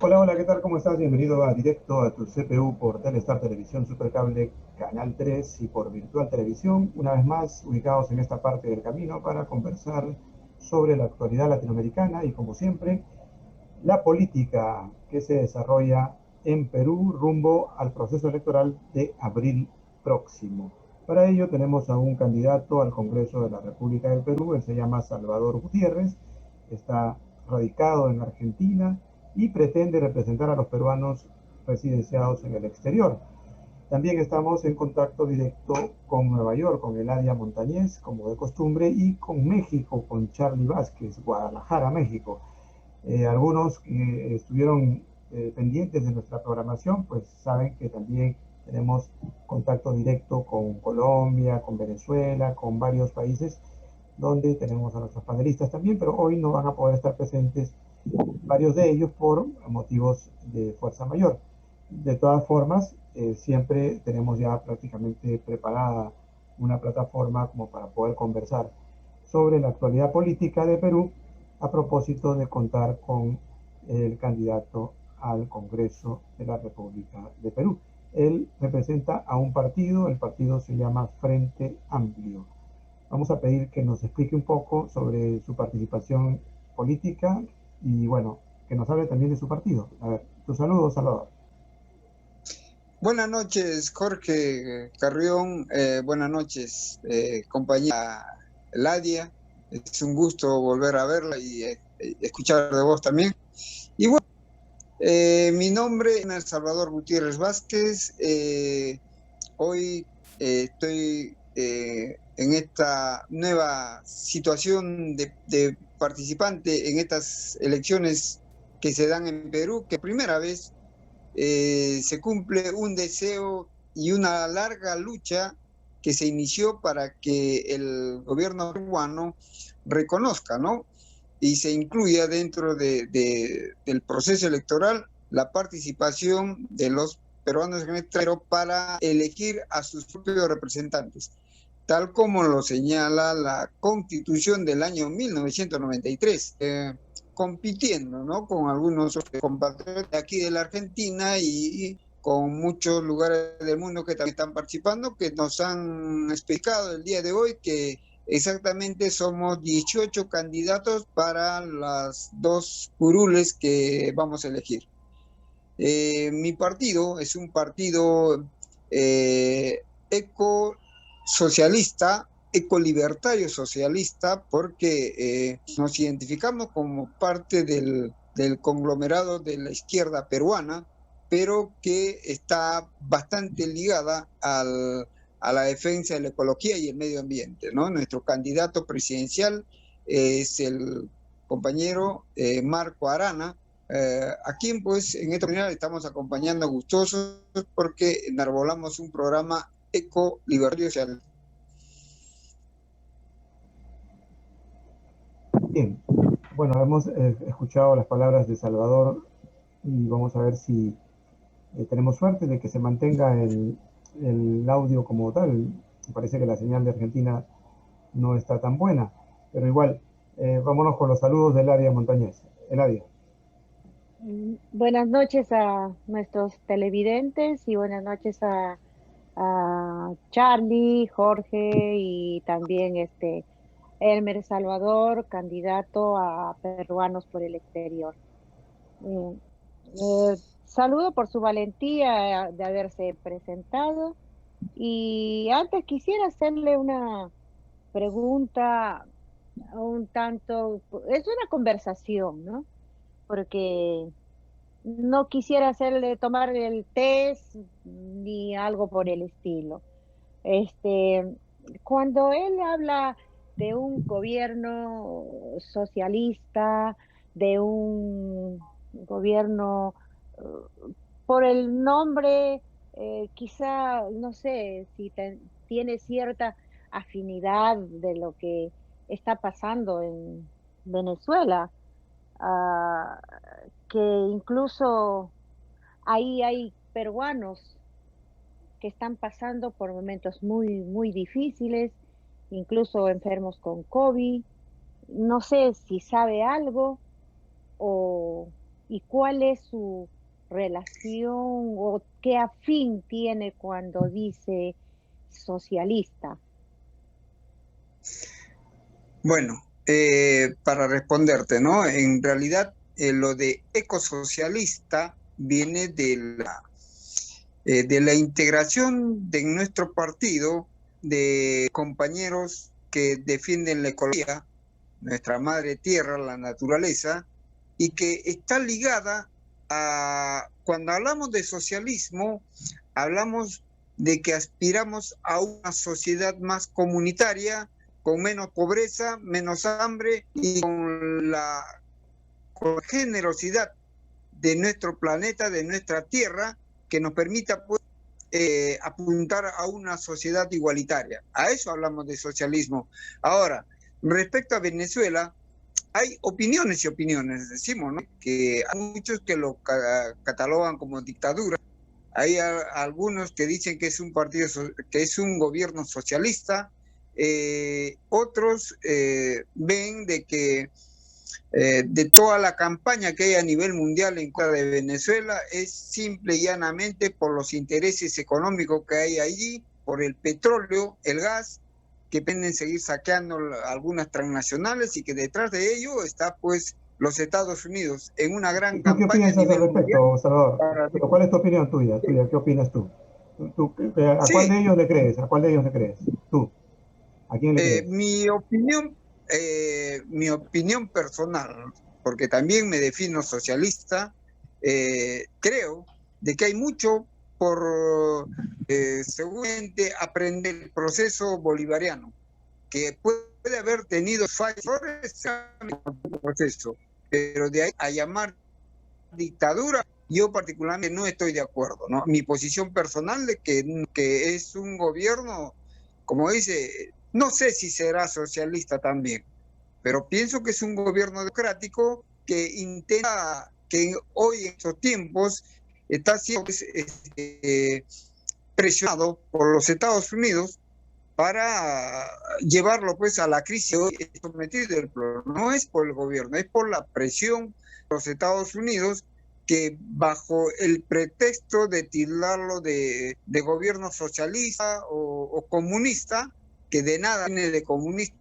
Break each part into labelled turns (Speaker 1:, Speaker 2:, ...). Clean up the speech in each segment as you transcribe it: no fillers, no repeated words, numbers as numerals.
Speaker 1: Hola, hola, ¿qué tal? ¿Cómo estás? Bienvenido a Directo a tu CPU por Telestar Televisión Supercable Canal 3 y por Virtual Televisión, una vez más ubicados en esta parte del camino para conversar sobre la actualidad latinoamericana y, como siempre, la política que se desarrolla en Perú rumbo al proceso electoral de abril próximo. Para ello tenemos a un candidato al Congreso de la República del Perú. Él se llama Salvador Gutiérrez, está radicado en Argentina y pretende representar a los peruanos residenciados en el exterior. También estamos en contacto directo con Nueva York, con Eladia Montañez, como de costumbre, y con México, con Charlie Vázquez, Guadalajara, México. Algunos que estuvieron pendientes de nuestra programación, pues saben que también tenemos contacto directo con Colombia, con Venezuela, con varios países donde tenemos a nuestros panelistas también, pero hoy no van a poder estar presentes varios de ellos por motivos de fuerza mayor. De todas formas, siempre tenemos ya prácticamente preparada una plataforma como para poder conversar sobre la actualidad política de Perú a propósito de contar con el candidato al Congreso de la República de Perú. Él representa a un partido, el partido se llama Frente Amplio. Vamos a pedir que nos explique un poco sobre su participación política y, bueno, que nos hable también de su partido. A ver, tus saludos, Salvador.
Speaker 2: Buenas noches, Jorge Carrión. Buenas noches, compañera Ladia. Es un gusto volver a verla y escuchar de vos también. Y bueno, mi nombre es El Salvador Gutiérrez Vázquez. Hoy estoy en esta nueva situación de participante en estas elecciones que se dan en Perú, que primera vez se cumple un deseo y una larga lucha que se inició para que el gobierno peruano reconozca, ¿no? Y se incluya dentro del proceso electoral la participación de los peruanos en el extranjero para elegir a sus propios representantes, tal como lo señala la Constitución del año 1993. Compitiendo, ¿no? Con algunos compatriotas de aquí de la Argentina y con muchos lugares del mundo que también están participando, que nos han explicado el día de hoy que exactamente somos 18 candidatos para las dos curules que vamos a elegir. Mi partido es un partido ecosocialista, ecolibertario socialista, porque nos identificamos como parte del conglomerado de la izquierda peruana, pero que está bastante ligada a la defensa de la ecología y el medio ambiente, ¿no? Nuestro candidato presidencial es el compañero Marco Arana, a quien pues en esta oportunidad estamos acompañando gustosos porque enarbolamos un programa eco-libertario social.
Speaker 1: Bien, bueno, hemos escuchado las palabras de Salvador y vamos a ver si tenemos suerte de que se mantenga el audio como tal. Parece que la señal de Argentina no está tan buena, pero igual, vámonos con los saludos del área Montañés. El área.
Speaker 3: Buenas noches a nuestros televidentes y buenas noches a Charlie, Jorge y también Elmer Salvador, candidato a peruanos por el exterior. Eh, Saludo por su valentía de haberse presentado y antes quisiera hacerle una pregunta un tanto, es una conversación, ¿no? Porque no quisiera hacerle tomar el test ni algo por el estilo. Este, Cuando él habla de un gobierno socialista, de un gobierno, por el nombre, quizá, no sé si tiene cierta afinidad de lo que está pasando en Venezuela, ah, que incluso ahí hay peruanos que están pasando por momentos muy, muy difíciles, incluso enfermos con COVID. No sé si sabe algo o, y cuál es su relación o qué afín tiene cuando dice socialista.
Speaker 2: Bueno, para responderte, ¿no? En realidad, lo de ecosocialista viene de la integración de nuestro partido de compañeros que defienden la ecología, nuestra madre tierra, la naturaleza, y que está ligada a, cuando hablamos de socialismo, hablamos de que aspiramos a una sociedad más comunitaria, con menos pobreza, menos hambre y con la generosidad de nuestro planeta, de nuestra tierra, que nos permita pues, apuntar a una sociedad igualitaria. A eso hablamos de socialismo. Ahora, respecto a Venezuela, hay opiniones y opiniones, decimos, ¿no? Que hay muchos que lo catalogan como dictadura. Hay algunos que dicen que es un partido, que es un gobierno socialista. Otros ven de que de toda la campaña que hay a nivel mundial en contra de Venezuela es simple y llanamente por los intereses económicos que hay allí, por el petróleo, el gas, que pretenden seguir saqueando algunas transnacionales y que detrás de ello está pues los Estados Unidos en una gran
Speaker 1: ¿Tú qué
Speaker 2: campaña a
Speaker 1: piensas al
Speaker 2: nivel mundial.
Speaker 1: respecto, Salvador? ¿Pero cuál es tu opinión tuya? ¿Qué opinas tú? ¿A cuál
Speaker 2: Sí,
Speaker 1: de ellos le crees? ¿A cuál de ellos le crees? Tú, ¿a quién le crees?
Speaker 2: mi opinión personal, porque también me defino socialista, creo de que hay mucho por seguramente aprender el proceso bolivariano, que puede haber tenido fallos en el proceso, pero de ahí a llamar dictadura, yo particularmente no estoy de acuerdo, ¿no? Mi posición personal de que es un gobierno, como dice, no sé si será socialista también, pero pienso que es un gobierno democrático que intenta, que hoy en estos tiempos está siendo presionado por los Estados Unidos para llevarlo pues a la crisis sometido. No es por el gobierno, es por la presión de los Estados Unidos, que bajo el pretexto de tildarlo de gobierno socialista o comunista, que de nada viene de comunista,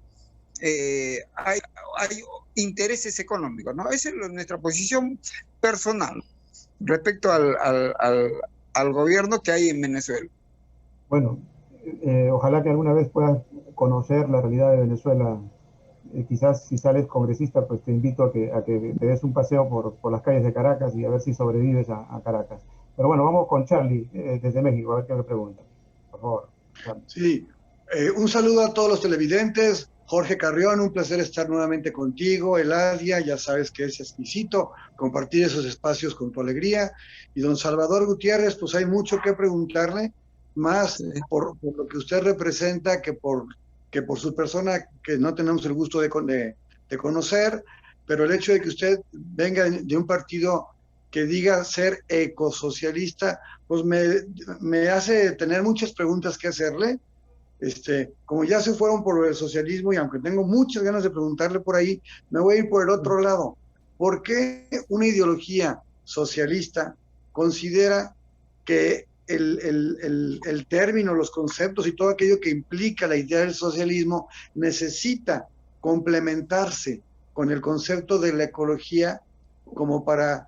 Speaker 2: hay intereses económicos, ¿no? Esa es nuestra posición personal respecto al gobierno que hay en Venezuela.
Speaker 1: Bueno, ojalá que alguna vez puedas conocer la realidad de Venezuela. Quizás si sales congresista, pues te invito a que te des un paseo por las calles de Caracas y a ver si sobrevives a Caracas. Pero bueno, vamos con Charlie, desde México, a ver qué le pregunta. Por favor, Charlie.
Speaker 4: Sí, un saludo a todos los televidentes. Jorge Carrión, un placer estar nuevamente contigo. Eladia, ya sabes que es exquisito compartir esos espacios con tu alegría. Y don Salvador Gutiérrez, pues hay mucho que preguntarle, más por lo que usted representa que por su persona, que no tenemos el gusto de conocer, pero el hecho de que usted venga de un partido que diga ser ecosocialista, pues me hace tener muchas preguntas que hacerle. Como ya se fueron por el socialismo y aunque tengo muchas ganas de preguntarle por ahí, me voy a ir por el otro lado. ¿Por qué una ideología socialista considera que el término, los conceptos y todo aquello que implica la idea del socialismo necesita complementarse con el concepto de la ecología como para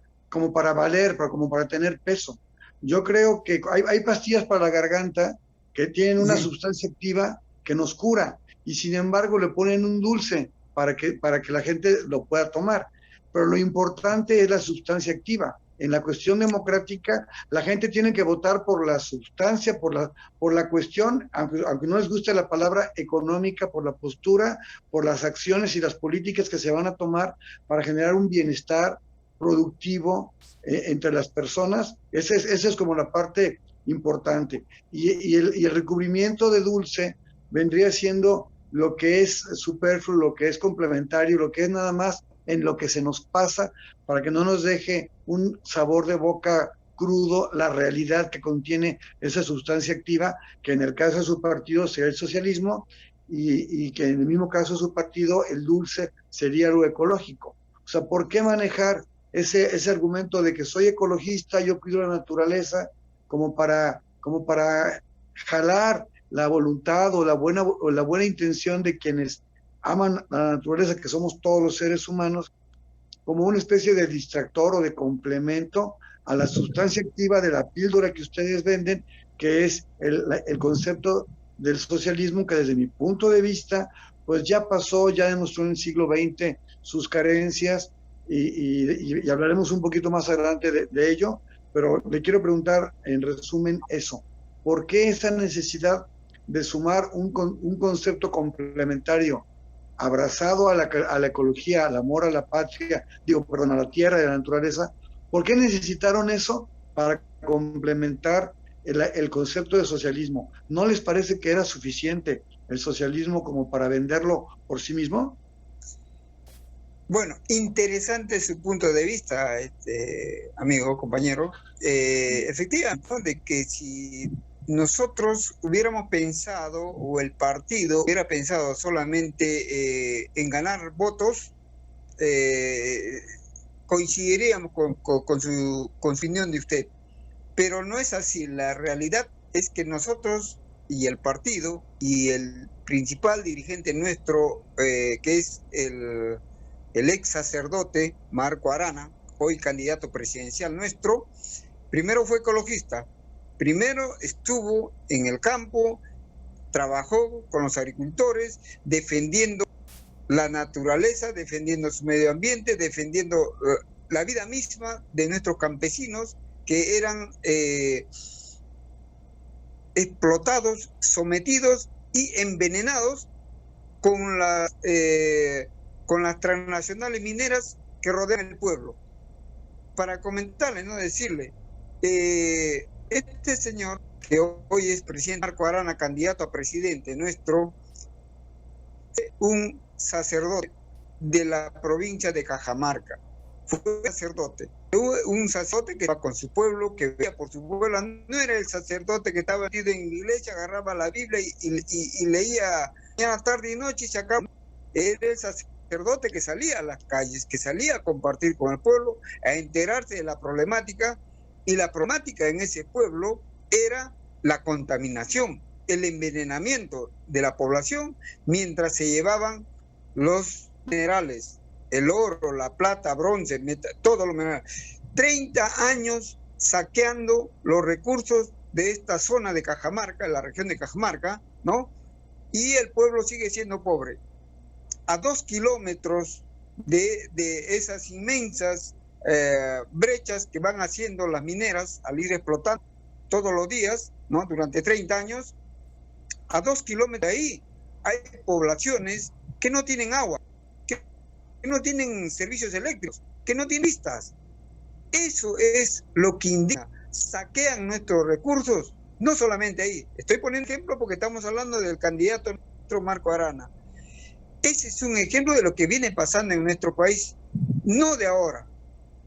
Speaker 4: valer, como para tener peso? Yo creo que hay pastillas para la garganta que tienen una sustancia activa que nos cura y sin embargo le ponen un dulce para que la gente lo pueda tomar. Pero lo importante es la sustancia activa. En la cuestión democrática, la gente tiene que votar por la sustancia, por la cuestión, aunque no les guste la palabra económica, por la postura, por las acciones y las políticas que se van a tomar para generar un bienestar productivo entre las personas. Esa es como la parte importante. Y el recubrimiento de dulce vendría siendo lo que es superfluo, lo que es complementario, lo que es nada más en lo que se nos pasa, para que no nos deje un sabor de boca crudo la realidad que contiene esa sustancia activa, que en el caso de su partido sería el socialismo, y que en el mismo caso de su partido el dulce sería lo ecológico. O sea, ¿por qué manejar ese argumento de que soy ecologista, yo cuido la naturaleza, como para jalar la voluntad o la buena intención de quienes aman la naturaleza, que somos todos los seres humanos, como una especie de distractor o de complemento a la sustancia activa de la píldora que ustedes venden, que es el concepto del socialismo, que desde mi punto de vista, pues ya pasó, ya demostró en el siglo XX sus carencias, y hablaremos un poquito más adelante de ello, pero le quiero preguntar en resumen eso. ¿Por qué esa necesidad de sumar un concepto complementario abrazado a la ecología, al amor a la patria, a la tierra y a la naturaleza? ¿Por qué necesitaron eso para complementar el concepto de socialismo? ¿No les parece que era suficiente el socialismo como para venderlo por sí mismo?
Speaker 2: Bueno, interesante su punto de vista, amigo, compañero. Efectivamente, ¿no? De que si nosotros hubiéramos pensado, o el partido hubiera pensado solamente en ganar votos, coincidiríamos con su opinión de usted. Pero no es así. La realidad es que nosotros y el partido y el principal dirigente nuestro, que es el ex sacerdote Marco Arana, hoy candidato presidencial nuestro, primero fue ecologista, primero estuvo en el campo, trabajó con los agricultores, defendiendo la naturaleza, defendiendo su medio ambiente, defendiendo la vida misma de nuestros campesinos que eran explotados, sometidos y envenenados con las transnacionales mineras que rodean el pueblo. Para comentarle, no decirle, este señor que hoy es presidente Marco Arana, candidato a presidente nuestro, un sacerdote de la provincia de Cajamarca. Fue un sacerdote que iba con su pueblo, que veía por su pueblo. No era el sacerdote que estaba metido en la iglesia, agarraba la Biblia y leía mañana, tarde y noche y se acabó. Era el sacerdote que salía a las calles, que salía a compartir con el pueblo, a enterarse de la problemática, y la problemática en ese pueblo era la contaminación, el envenenamiento de la población mientras se llevaban los minerales, el oro, la plata, bronce, todo lo mineral. 30 años saqueando los recursos de esta zona de Cajamarca, la región de Cajamarca, ¿no? Y el pueblo sigue siendo pobre. A 2 kilómetros de esas inmensas brechas que van haciendo las mineras al ir explotando todos los días, ¿no? Durante 30 años, a 2 kilómetros de ahí hay poblaciones que no tienen agua, que no tienen servicios eléctricos, que no tienen vistas. Eso es lo que indica. Saquean nuestros recursos, no solamente ahí. Estoy poniendo ejemplo porque estamos hablando del candidato nuestro Marco Arana. Ese es un ejemplo de lo que viene pasando en nuestro país, no de ahora,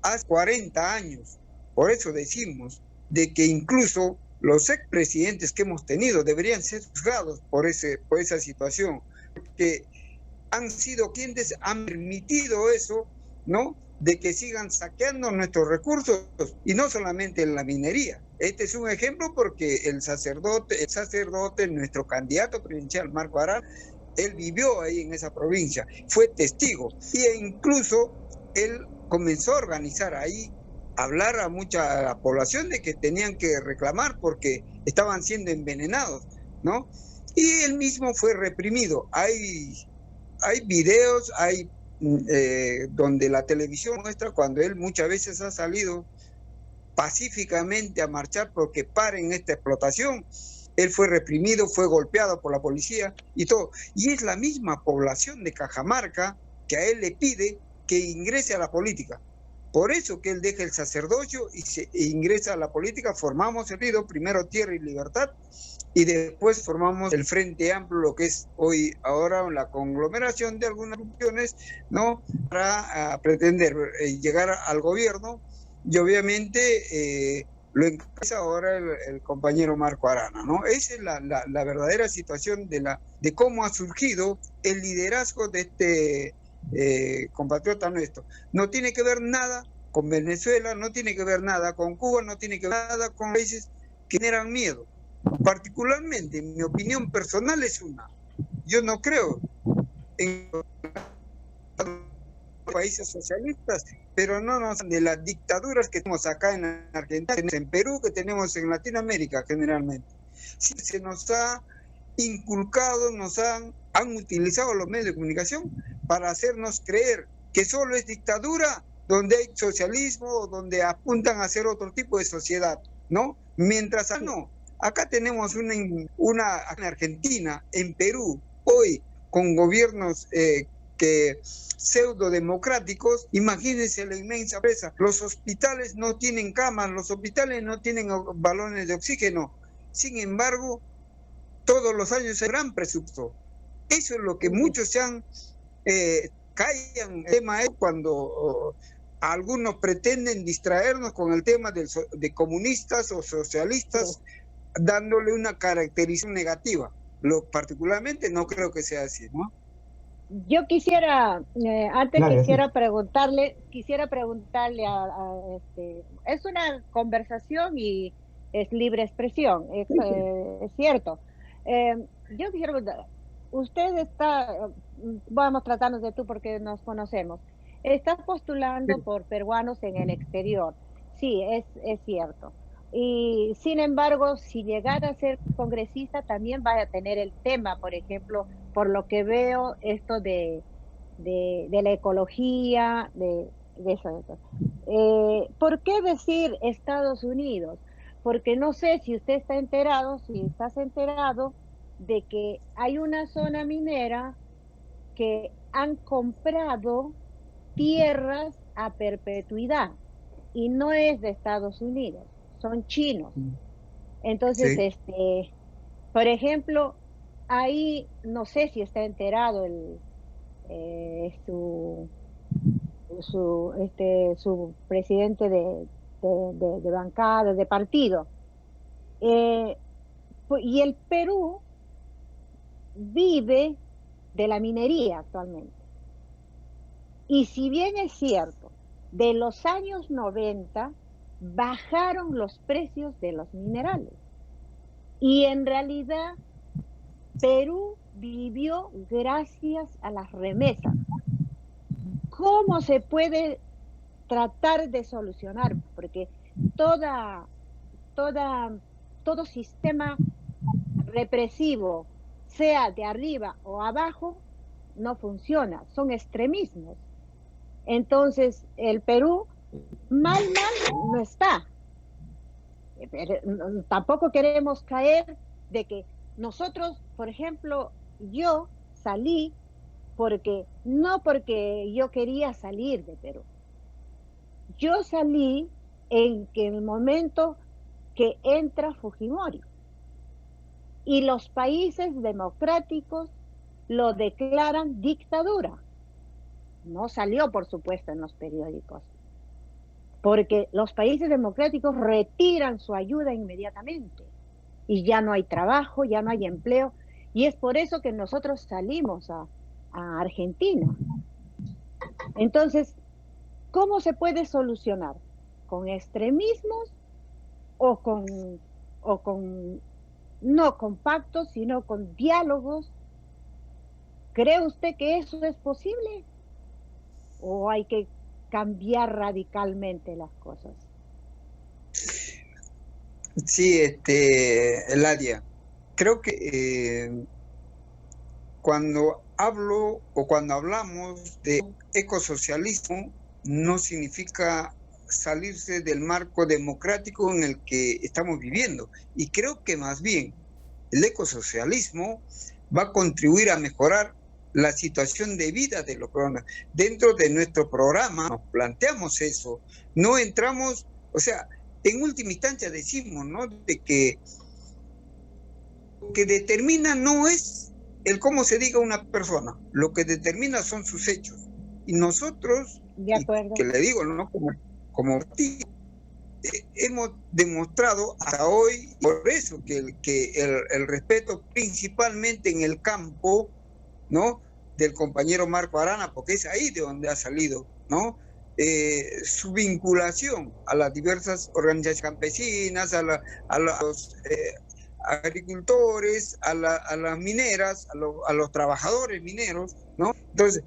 Speaker 2: hace 40 años. Por eso decimos de que incluso los expresidentes que hemos tenido deberían ser juzgados por esa situación, porque han sido quienes han permitido eso, ¿no? De que sigan saqueando nuestros recursos, y no solamente en la minería. Este es un ejemplo porque el sacerdote, nuestro candidato presidencial, Marco Arana, él vivió ahí en esa provincia, fue testigo, e incluso él comenzó a organizar ahí, hablar a mucha población de que tenían que reclamar porque estaban siendo envenenados, ¿no? Y él mismo fue reprimido. Hay videos, donde la televisión muestra cuando él muchas veces ha salido pacíficamente a marchar porque paren esta explotación. Él fue reprimido, fue golpeado por la policía y todo. Y es la misma población de Cajamarca que a él le pide que ingrese a la política. Por eso que él deja el sacerdocio e ingresa a la política. Formamos el partido, primero Tierra y Libertad, y después formamos el Frente Amplio, lo que es ahora la conglomeración de algunas opciones, ¿no? Para pretender llegar al gobierno, y obviamente lo encabeza ahora el compañero Marco Arana, ¿no? Esa es la verdadera situación de cómo ha surgido el liderazgo de este compatriota nuestro. No tiene que ver nada con Venezuela, no tiene que ver nada con Cuba, no tiene que ver nada con países que generan miedo. Particularmente, mi opinión personal es una. Yo no creo en países socialistas, pero no de las dictaduras que tenemos acá en Argentina, en Perú, que tenemos en Latinoamérica generalmente. Sí, se nos ha inculcado, han utilizado los medios de comunicación para hacernos creer que solo es dictadura donde hay socialismo, donde apuntan a hacer otro tipo de sociedad, ¿no? Mientras no, acá tenemos una en Argentina, en Perú, hoy con gobiernos que pseudo-democráticos, imagínense la inmensa presa. Los hospitales no tienen camas, los hospitales no tienen balones de oxígeno. Sin embargo, todos los años hay gran presupuesto. Eso es lo que muchos se han callan el tema cuando algunos pretenden distraernos con el tema de comunistas o socialistas, dándole una caracterización negativa. Particularmente no creo que sea así, ¿no?
Speaker 3: Yo quisiera, antes
Speaker 1: Claro,
Speaker 3: quisiera preguntarle es una conversación y es libre expresión, es cierto. Yo quisiera preguntar, usted está, vamos a tratarnos de tú porque nos conocemos, está postulando por peruanos en el exterior, sí, es cierto. Y sin embargo, si llegara a ser congresista, también va a tener el tema, por ejemplo, por lo que veo, esto de la ecología, de eso. ¿Por qué decir Estados Unidos? Porque no sé si usted está enterado, si estás enterado de que hay una zona minera que han comprado tierras a perpetuidad y no es de Estados Unidos, son chinos. Entonces, sí. Por ejemplo, ahí no sé si está enterado su presidente de bancada, de partido. Y el Perú vive de la minería actualmente. Y si bien es cierto, de los años 90 bajaron los precios de los minerales. Y en realidad, Perú vivió gracias a las remesas. ¿Cómo se puede tratar de solucionar? Porque todo sistema represivo, sea de arriba o abajo, no funciona, son extremismos. Entonces, el Perú mal no está. Pero tampoco queremos caer de que nosotros, por ejemplo, yo salí no porque yo quería salir de Perú. Yo salí en el momento que entra Fujimori. Y los países democráticos lo declaran dictadura. No salió, por supuesto, en los periódicos. Porque los países democráticos retiran su ayuda inmediatamente. Y ya no hay trabajo, ya no hay empleo. Y es por eso que nosotros salimos a Argentina. Entonces, ¿cómo se puede solucionar? ¿Con extremismos o no con pactos, sino con diálogos? ¿Cree usted que eso es posible? ¿O hay que cambiar radicalmente las cosas?
Speaker 2: Sí, Eladia, creo que cuando hablo o cuando hablamos de ecosocialismo, no significa salirse del marco democrático en el que estamos viviendo. Y creo que más bien el ecosocialismo va a contribuir a mejorar la situación de vida de los peruanos. Dentro de nuestro programa nos planteamos eso. No entramos, o sea, en última instancia decimos, ¿no?, de que lo que determina no es el cómo se diga una persona, lo que determina son sus hechos. Y nosotros,
Speaker 3: de acuerdo,
Speaker 2: que le digo, ¿no?, como hemos demostrado hasta hoy, por eso que el respeto principalmente en el campo, ¿no?, del compañero Marco Arana, porque es ahí de donde ha salido, ¿no?, su vinculación a las diversas organizaciones campesinas, a los agricultores, a las mineras, a los trabajadores mineros, ¿no? Entonces,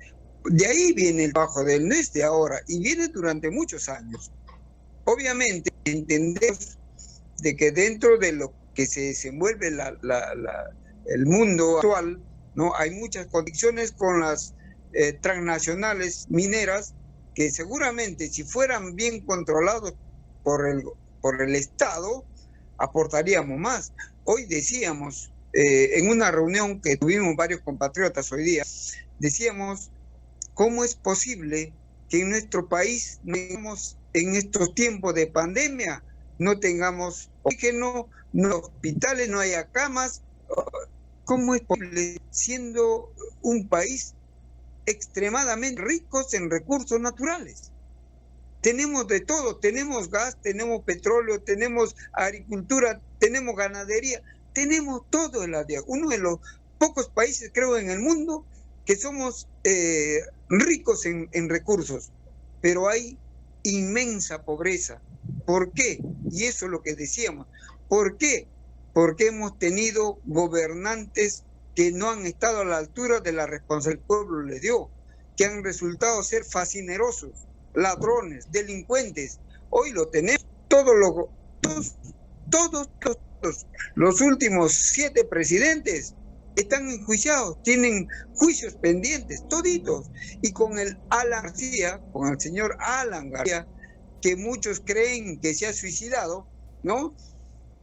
Speaker 2: de ahí viene el trabajo del NES de ahora y viene durante muchos años. Obviamente, entendemos de que dentro de lo que se desenvuelve el mundo actual, ¿no? Hay muchas contradicciones con las transnacionales mineras que seguramente si fueran bien controlados por el Estado, aportaríamos más. Hoy decíamos, en una reunión que tuvimos varios compatriotas hoy día, decíamos, ¿cómo es posible que en nuestro país, en estos tiempos de pandemia, no tengamos oxígeno, no hospitales, no haya camas? ¿Cómo es posible siendo un país extremadamente ricos en recursos naturales? Tenemos de todo, tenemos gas, tenemos petróleo, tenemos agricultura, tenemos ganadería, tenemos todo en la vida. Uno de los pocos países, creo, en el mundo que somos ricos en recursos, pero hay inmensa pobreza. ¿Por qué? Y eso es lo que decíamos. ¿Por qué? Porque hemos tenido gobernantes que no han estado a la altura de la responsabilidad que el pueblo les dio, que han resultado ser fascinerosos, ladrones, delincuentes. Hoy lo tenemos, todos los últimos 7 presidentes están enjuiciados, tienen juicios pendientes, toditos. Y con el Alan García, con el señor Alan García, que muchos creen que se ha suicidado, ¿no?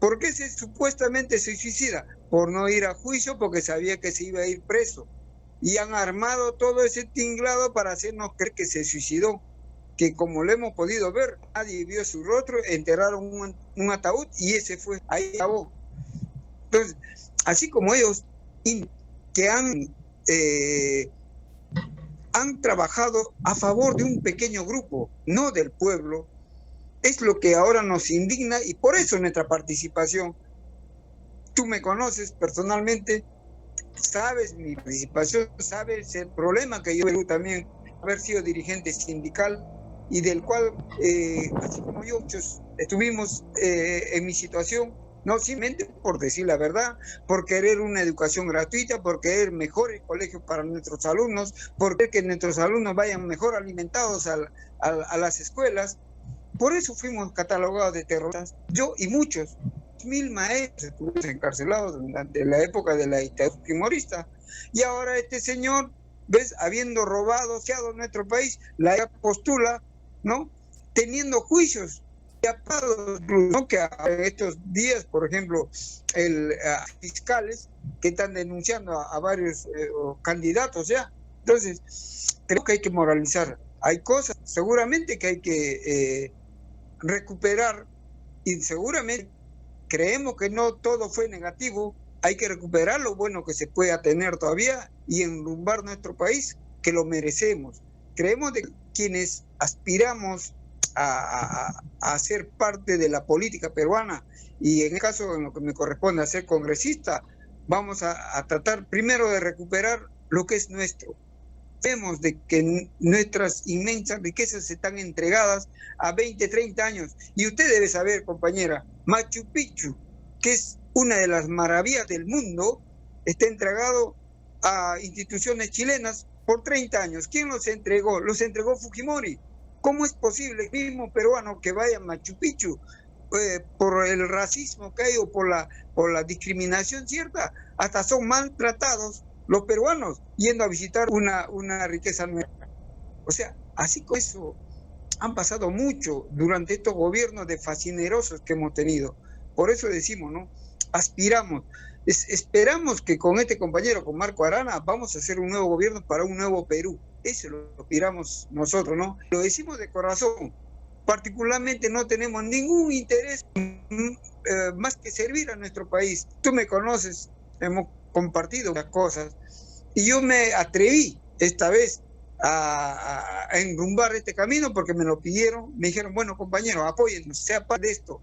Speaker 2: ¿Por qué supuestamente se suicida? Por no ir a juicio, porque sabía que se iba a ir preso. Y han armado todo ese tinglado para hacernos creer que se suicidó, que como lo hemos podido ver, nadie vio su rostro, enterraron un ataúd y ese fue, ahí acabó. Entonces, así como ellos que han trabajado a favor de un pequeño grupo, no del pueblo, es lo que ahora nos indigna y por eso nuestra participación. Tú me conoces personalmente, sabes mi participación, sabes el problema que yo tuve también, haber sido dirigente sindical y del cual, así como yo, muchos estuvimos en mi situación, no simplemente por decir la verdad, por querer una educación gratuita, por querer mejores colegios para nuestros alumnos, por querer que nuestros alumnos vayan mejor alimentados a las escuelas. Por eso fuimos catalogados de terroristas, yo y muchos. 1000 maestros estuvimos encarcelados durante la época de la dictadura fujimorista. Y ahora este señor, ¿ves? Habiendo robado, saqueado nuestro país, la postula, ¿no? Teniendo juicios, ¿no? Que en estos días, por ejemplo, fiscales que están denunciando a varios candidatos ya. Entonces, creo que hay que moralizar. Hay cosas seguramente que hay que recuperar y seguramente creemos que no todo fue negativo, hay que recuperar lo bueno que se pueda tener todavía y enrumbar nuestro país, que lo merecemos. Creemos de quienes aspiramos a ser parte de la política peruana y en el caso en lo que me corresponde a ser congresista, vamos a tratar primero de recuperar lo que es nuestro. Vemos de que nuestras inmensas riquezas están entregadas a 20, 30 años. Y usted debe saber, compañera, Machu Picchu, que es una de las maravillas del mundo, está entregado a instituciones chilenas por 30 años. ¿Quién los entregó? Los entregó Fujimori. ¿Cómo es posible que el mismo peruano que vaya a Machu Picchu por el racismo que hay o por la discriminación cierta, hasta son maltratados los peruanos yendo a visitar una riqueza nueva? O sea, así con eso han pasado mucho durante estos gobiernos de fascinerosos que hemos tenido. Por eso decimos, ¿no? Aspiramos, esperamos que con este compañero, con Marco Arana, vamos a hacer un nuevo gobierno para un nuevo Perú. Eso lo aspiramos nosotros, ¿no? Lo decimos de corazón. Particularmente no tenemos ningún interés más que servir a nuestro país. Tú me conoces, hemos compartido las cosas y yo me atreví esta vez a enrumbar este camino porque me lo pidieron, me dijeron, bueno, compañeros, apóyennos, sea parte de esto,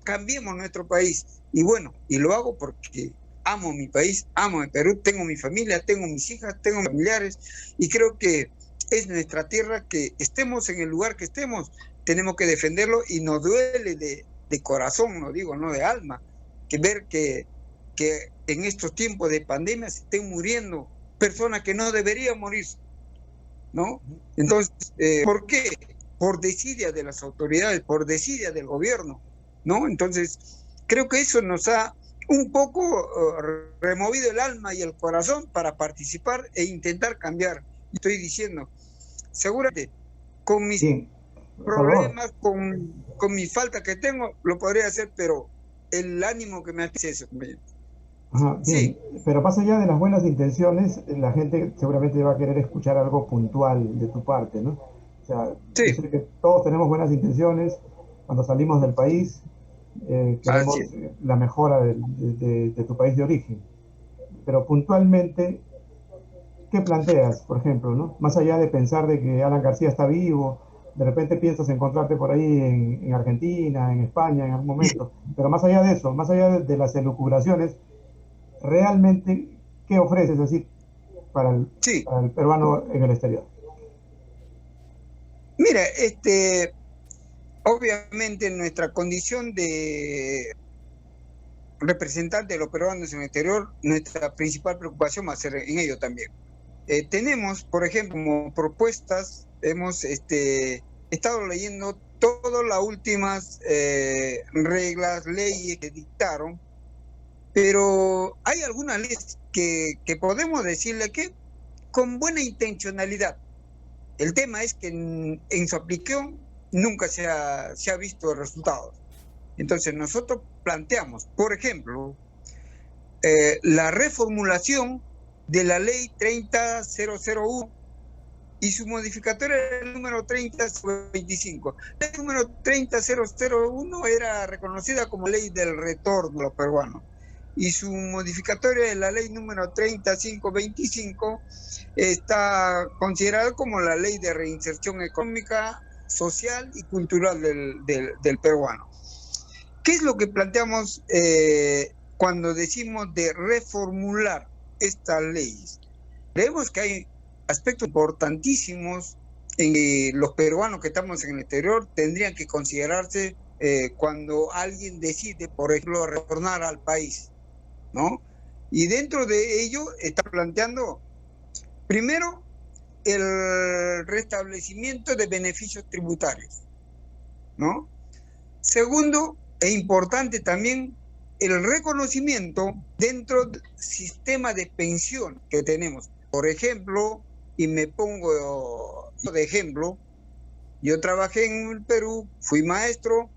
Speaker 2: cambiemos nuestro país. Y bueno, y lo hago porque amo mi país, amo el Perú, tengo mi familia, tengo mis hijas, tengo familiares y creo que es nuestra tierra, que estemos en el lugar que estemos, tenemos que defenderlo, y nos duele de corazón, no digo, no de alma, que ver que en estos tiempos de pandemia se estén muriendo personas que no deberían morirse, ¿no? Entonces, ¿por qué? Por desidia de las autoridades, por desidia del gobierno, ¿no? Entonces, creo que eso nos ha un poco removido el alma y el corazón para participar e intentar cambiar. Estoy diciendo, seguramente con mis problemas, con mi falta que tengo, lo podría hacer, pero el ánimo que me hace eso.
Speaker 1: Ajá, bien, sí. Pero más allá de las buenas intenciones, la gente seguramente va a querer escuchar algo puntual de tu parte, ¿no? O sea, sí. Yo sé que todos tenemos buenas intenciones cuando salimos del país, queremos la mejora de tu país de origen. Pero puntualmente, ¿qué planteas, por ejemplo, ¿no? Más allá de pensar de que Alan García está vivo, de repente piensas encontrarte por ahí en Argentina, en España, en algún momento. Pero más allá de eso, más allá de las elucubraciones, realmente, ¿qué ofreces así para el peruano en el exterior?
Speaker 2: Mira, obviamente nuestra condición de representante de los peruanos en el exterior, nuestra principal preocupación va a ser en ello también. Tenemos, por ejemplo, como propuestas, hemos estado leyendo todas las últimas reglas, leyes que dictaron, pero hay algunas leyes que podemos decirle que con buena intencionalidad. El tema es que en su aplicación nunca se ha visto resultados. Entonces nosotros planteamos, por ejemplo, la reformulación de la ley 30001 y su modificatoria era el número 3025. La ley número 30001 era reconocida como ley del retorno a los peruanos, y su modificatoria de la ley número 3525 está considerada como la ley de reinserción económica, social y cultural del peruano. ¿Qué es lo que planteamos cuando decimos de reformular estas leyes? Creemos que hay aspectos importantísimos en que los peruanos que estamos en el exterior tendrían que considerarse cuando alguien decide, por ejemplo, retornar al país, ¿no? Y dentro de ello está planteando, primero, el restablecimiento de beneficios tributarios, ¿no? Segundo, e importante también, el reconocimiento dentro del sistema de pensión que tenemos. Por ejemplo, y me pongo de ejemplo, yo trabajé en el Perú, fui maestro,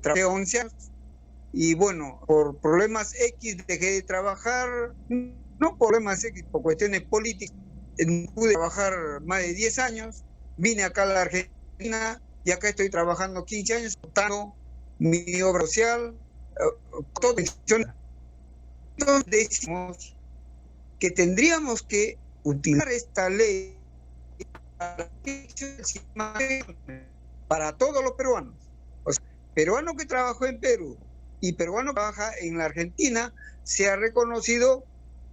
Speaker 2: trabajé 11 años, y bueno, por problemas X dejé de trabajar, no problemas X, por cuestiones políticas, pude trabajar más de 10 años, vine acá a la Argentina, y acá estoy trabajando 15 años, dando mi obra social, todo. Entonces decimos que tendríamos que utilizar esta ley para todos los peruanos. O sea, peruano que trabajó en Perú y peruano que trabaja en la Argentina, se ha reconocido,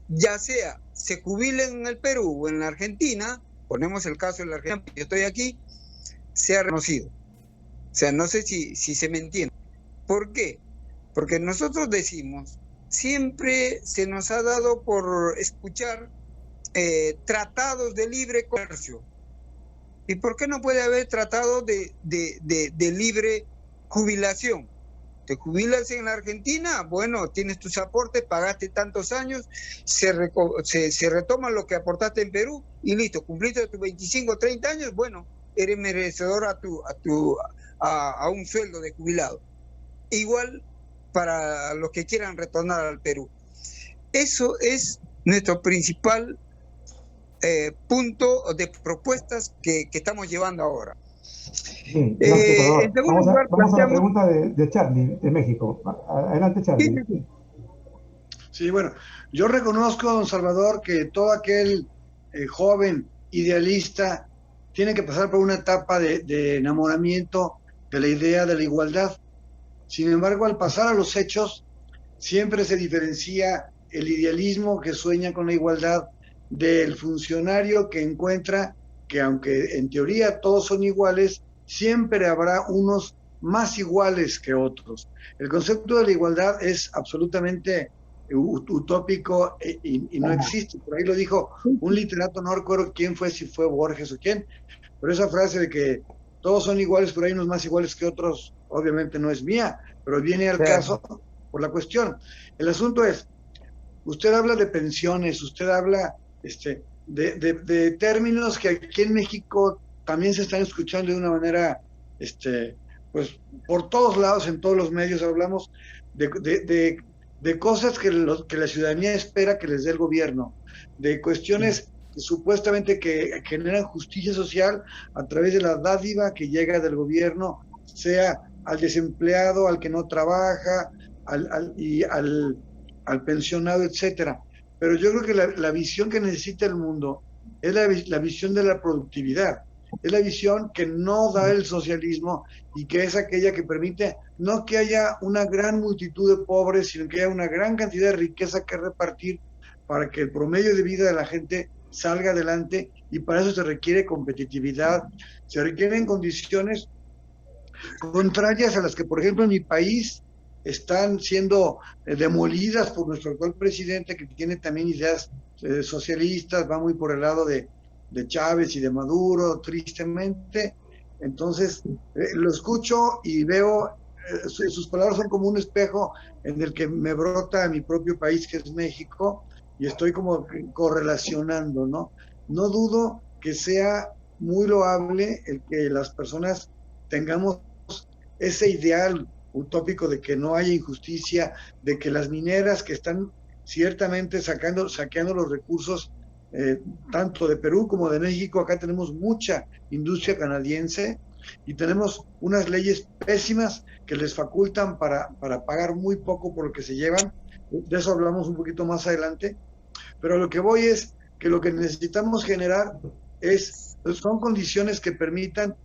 Speaker 2: ya sea se jubilen en el Perú o en la Argentina, ponemos el caso de la Argentina, yo estoy aquí, se ha reconocido. O sea, no sé si se me entiende. ¿Por qué? Porque nosotros decimos, siempre se nos ha dado por escuchar tratados de libre comercio. ¿Y por qué no puede haber tratados de libre jubilación? ¿Te jubilas en la Argentina? Bueno, tienes tus aportes, pagaste tantos años, se retoma lo que aportaste en Perú y listo, cumpliste tus 25, 30 años, bueno, eres merecedor a un sueldo de jubilado. Igual para los que quieran retornar al Perú. Eso es nuestro principal punto de propuestas que estamos llevando ahora.
Speaker 1: Sí, gracias, vamos a la pregunta de Charlie, de México. Adelante, Charlie.
Speaker 4: Sí, bueno, yo reconozco, don Salvador, que todo aquel joven idealista tiene que pasar por una etapa de enamoramiento de la idea de la igualdad. Sin embargo, al pasar a los hechos, siempre se diferencia el idealismo que sueña con la igualdad del funcionario que encuentra que aunque en teoría todos son iguales, siempre habrá unos más iguales que otros. El concepto de la igualdad es absolutamente utópico y no existe. Por ahí lo dijo un literato, no recuerdo quién fue, si fue Borges o quién, pero esa frase de que todos son iguales, pero hay unos más iguales que otros, obviamente no es mía, pero viene al caso por la cuestión. El asunto es, usted habla de pensiones, usted habla de términos que aquí en México también se están escuchando de una manera, pues por todos lados, en todos los medios hablamos de cosas que la ciudadanía espera que les dé el gobierno, de cuestiones que supuestamente que generan justicia social a través de la dádiva que llega del gobierno, sea al desempleado, al que no trabaja, al pensionado, etcétera. Pero yo creo que la visión que necesita el mundo es la visión de la productividad, es la visión que no da el socialismo y que es aquella que permite no que haya una gran multitud de pobres, sino que haya una gran cantidad de riqueza que repartir para que el promedio de vida de la gente salga adelante, y para eso se requiere competitividad, se requieren condiciones contrarias a las que, por ejemplo, en mi país están siendo demolidas por nuestro actual presidente, que tiene también ideas socialistas, va muy por el lado de Chávez y de Maduro, tristemente. Entonces, lo escucho y veo, sus palabras son como un espejo en el que me brota mi propio país, que es México, y estoy como correlacionando, ¿no? No dudo que sea muy loable el que las personas tengamos ese ideal utópico de que no haya injusticia, de que las mineras que están ciertamente saqueando los recursos, tanto de Perú como de México, acá tenemos mucha industria canadiense y tenemos unas leyes pésimas que les facultan para pagar muy poco por lo que se llevan. De eso hablamos un poquito más adelante, pero lo que voy es que lo que necesitamos generar son condiciones que permitan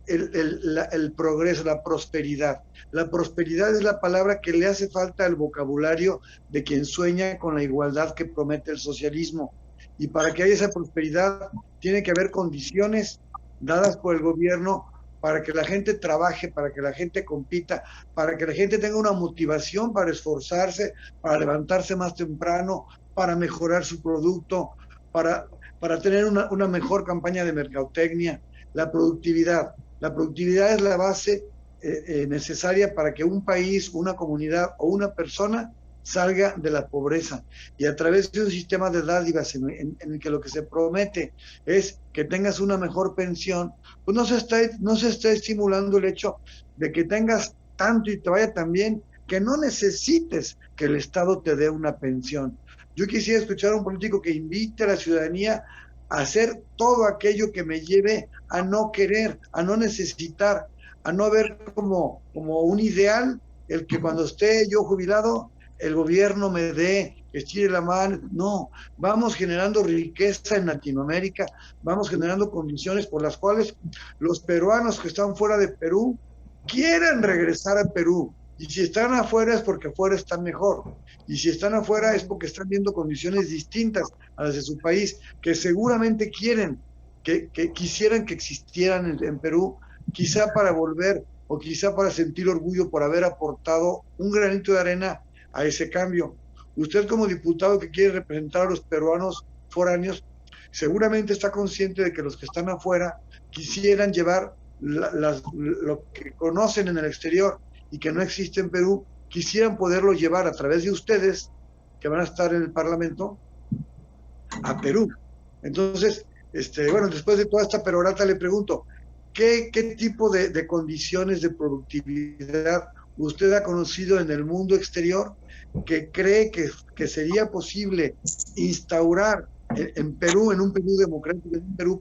Speaker 4: el progreso, la prosperidad. La prosperidad es la palabra que le hace falta al vocabulario de quien sueña con la igualdad que promete el socialismo. Y para que haya esa prosperidad, tiene que haber condiciones dadas por el gobierno para que la gente trabaje, para que la gente compita, para que la gente tenga una motivación para esforzarse, para levantarse más temprano, para mejorar su producto, para tener una mejor campaña de mercadotecnia. La productividad es la base necesaria para que un país, una comunidad o una persona salga de la pobreza, y a través de un sistema de dádivas en el que lo que se promete es que tengas una mejor pensión, pues no se está estimulando el hecho de que tengas tanto y te vaya tan bien que no necesites que el Estado te dé una pensión. Yo quisiera escuchar a un político que invite a la ciudadanía a hacer todo aquello que me lleve a no querer, a no necesitar, a no ver como un ideal el que cuando esté yo jubilado el gobierno me dé, que estire la mano. No, vamos generando riqueza en Latinoamérica, vamos generando condiciones por las cuales los peruanos que están fuera de Perú quieren regresar a Perú, y si están afuera es porque afuera están mejor, y si están afuera es porque están viendo condiciones distintas a las de su país, que seguramente quieren, que quisieran que existieran en Perú, quizá para volver o quizá para sentir orgullo por haber aportado un granito de arena a ese cambio. Usted, como diputado que quiere representar a los peruanos foráneos, seguramente está consciente de que los que están afuera quisieran llevar lo que conocen en el exterior y que no existe en Perú, quisieran poderlo llevar a través de ustedes, que van a estar en el Parlamento, a Perú. Entonces, bueno, después de toda esta perorata le pregunto, ¿qué tipo de condiciones de productividad usted ha conocido en el mundo exterior que cree que sería posible instaurar en Perú, en un Perú democrático, en un Perú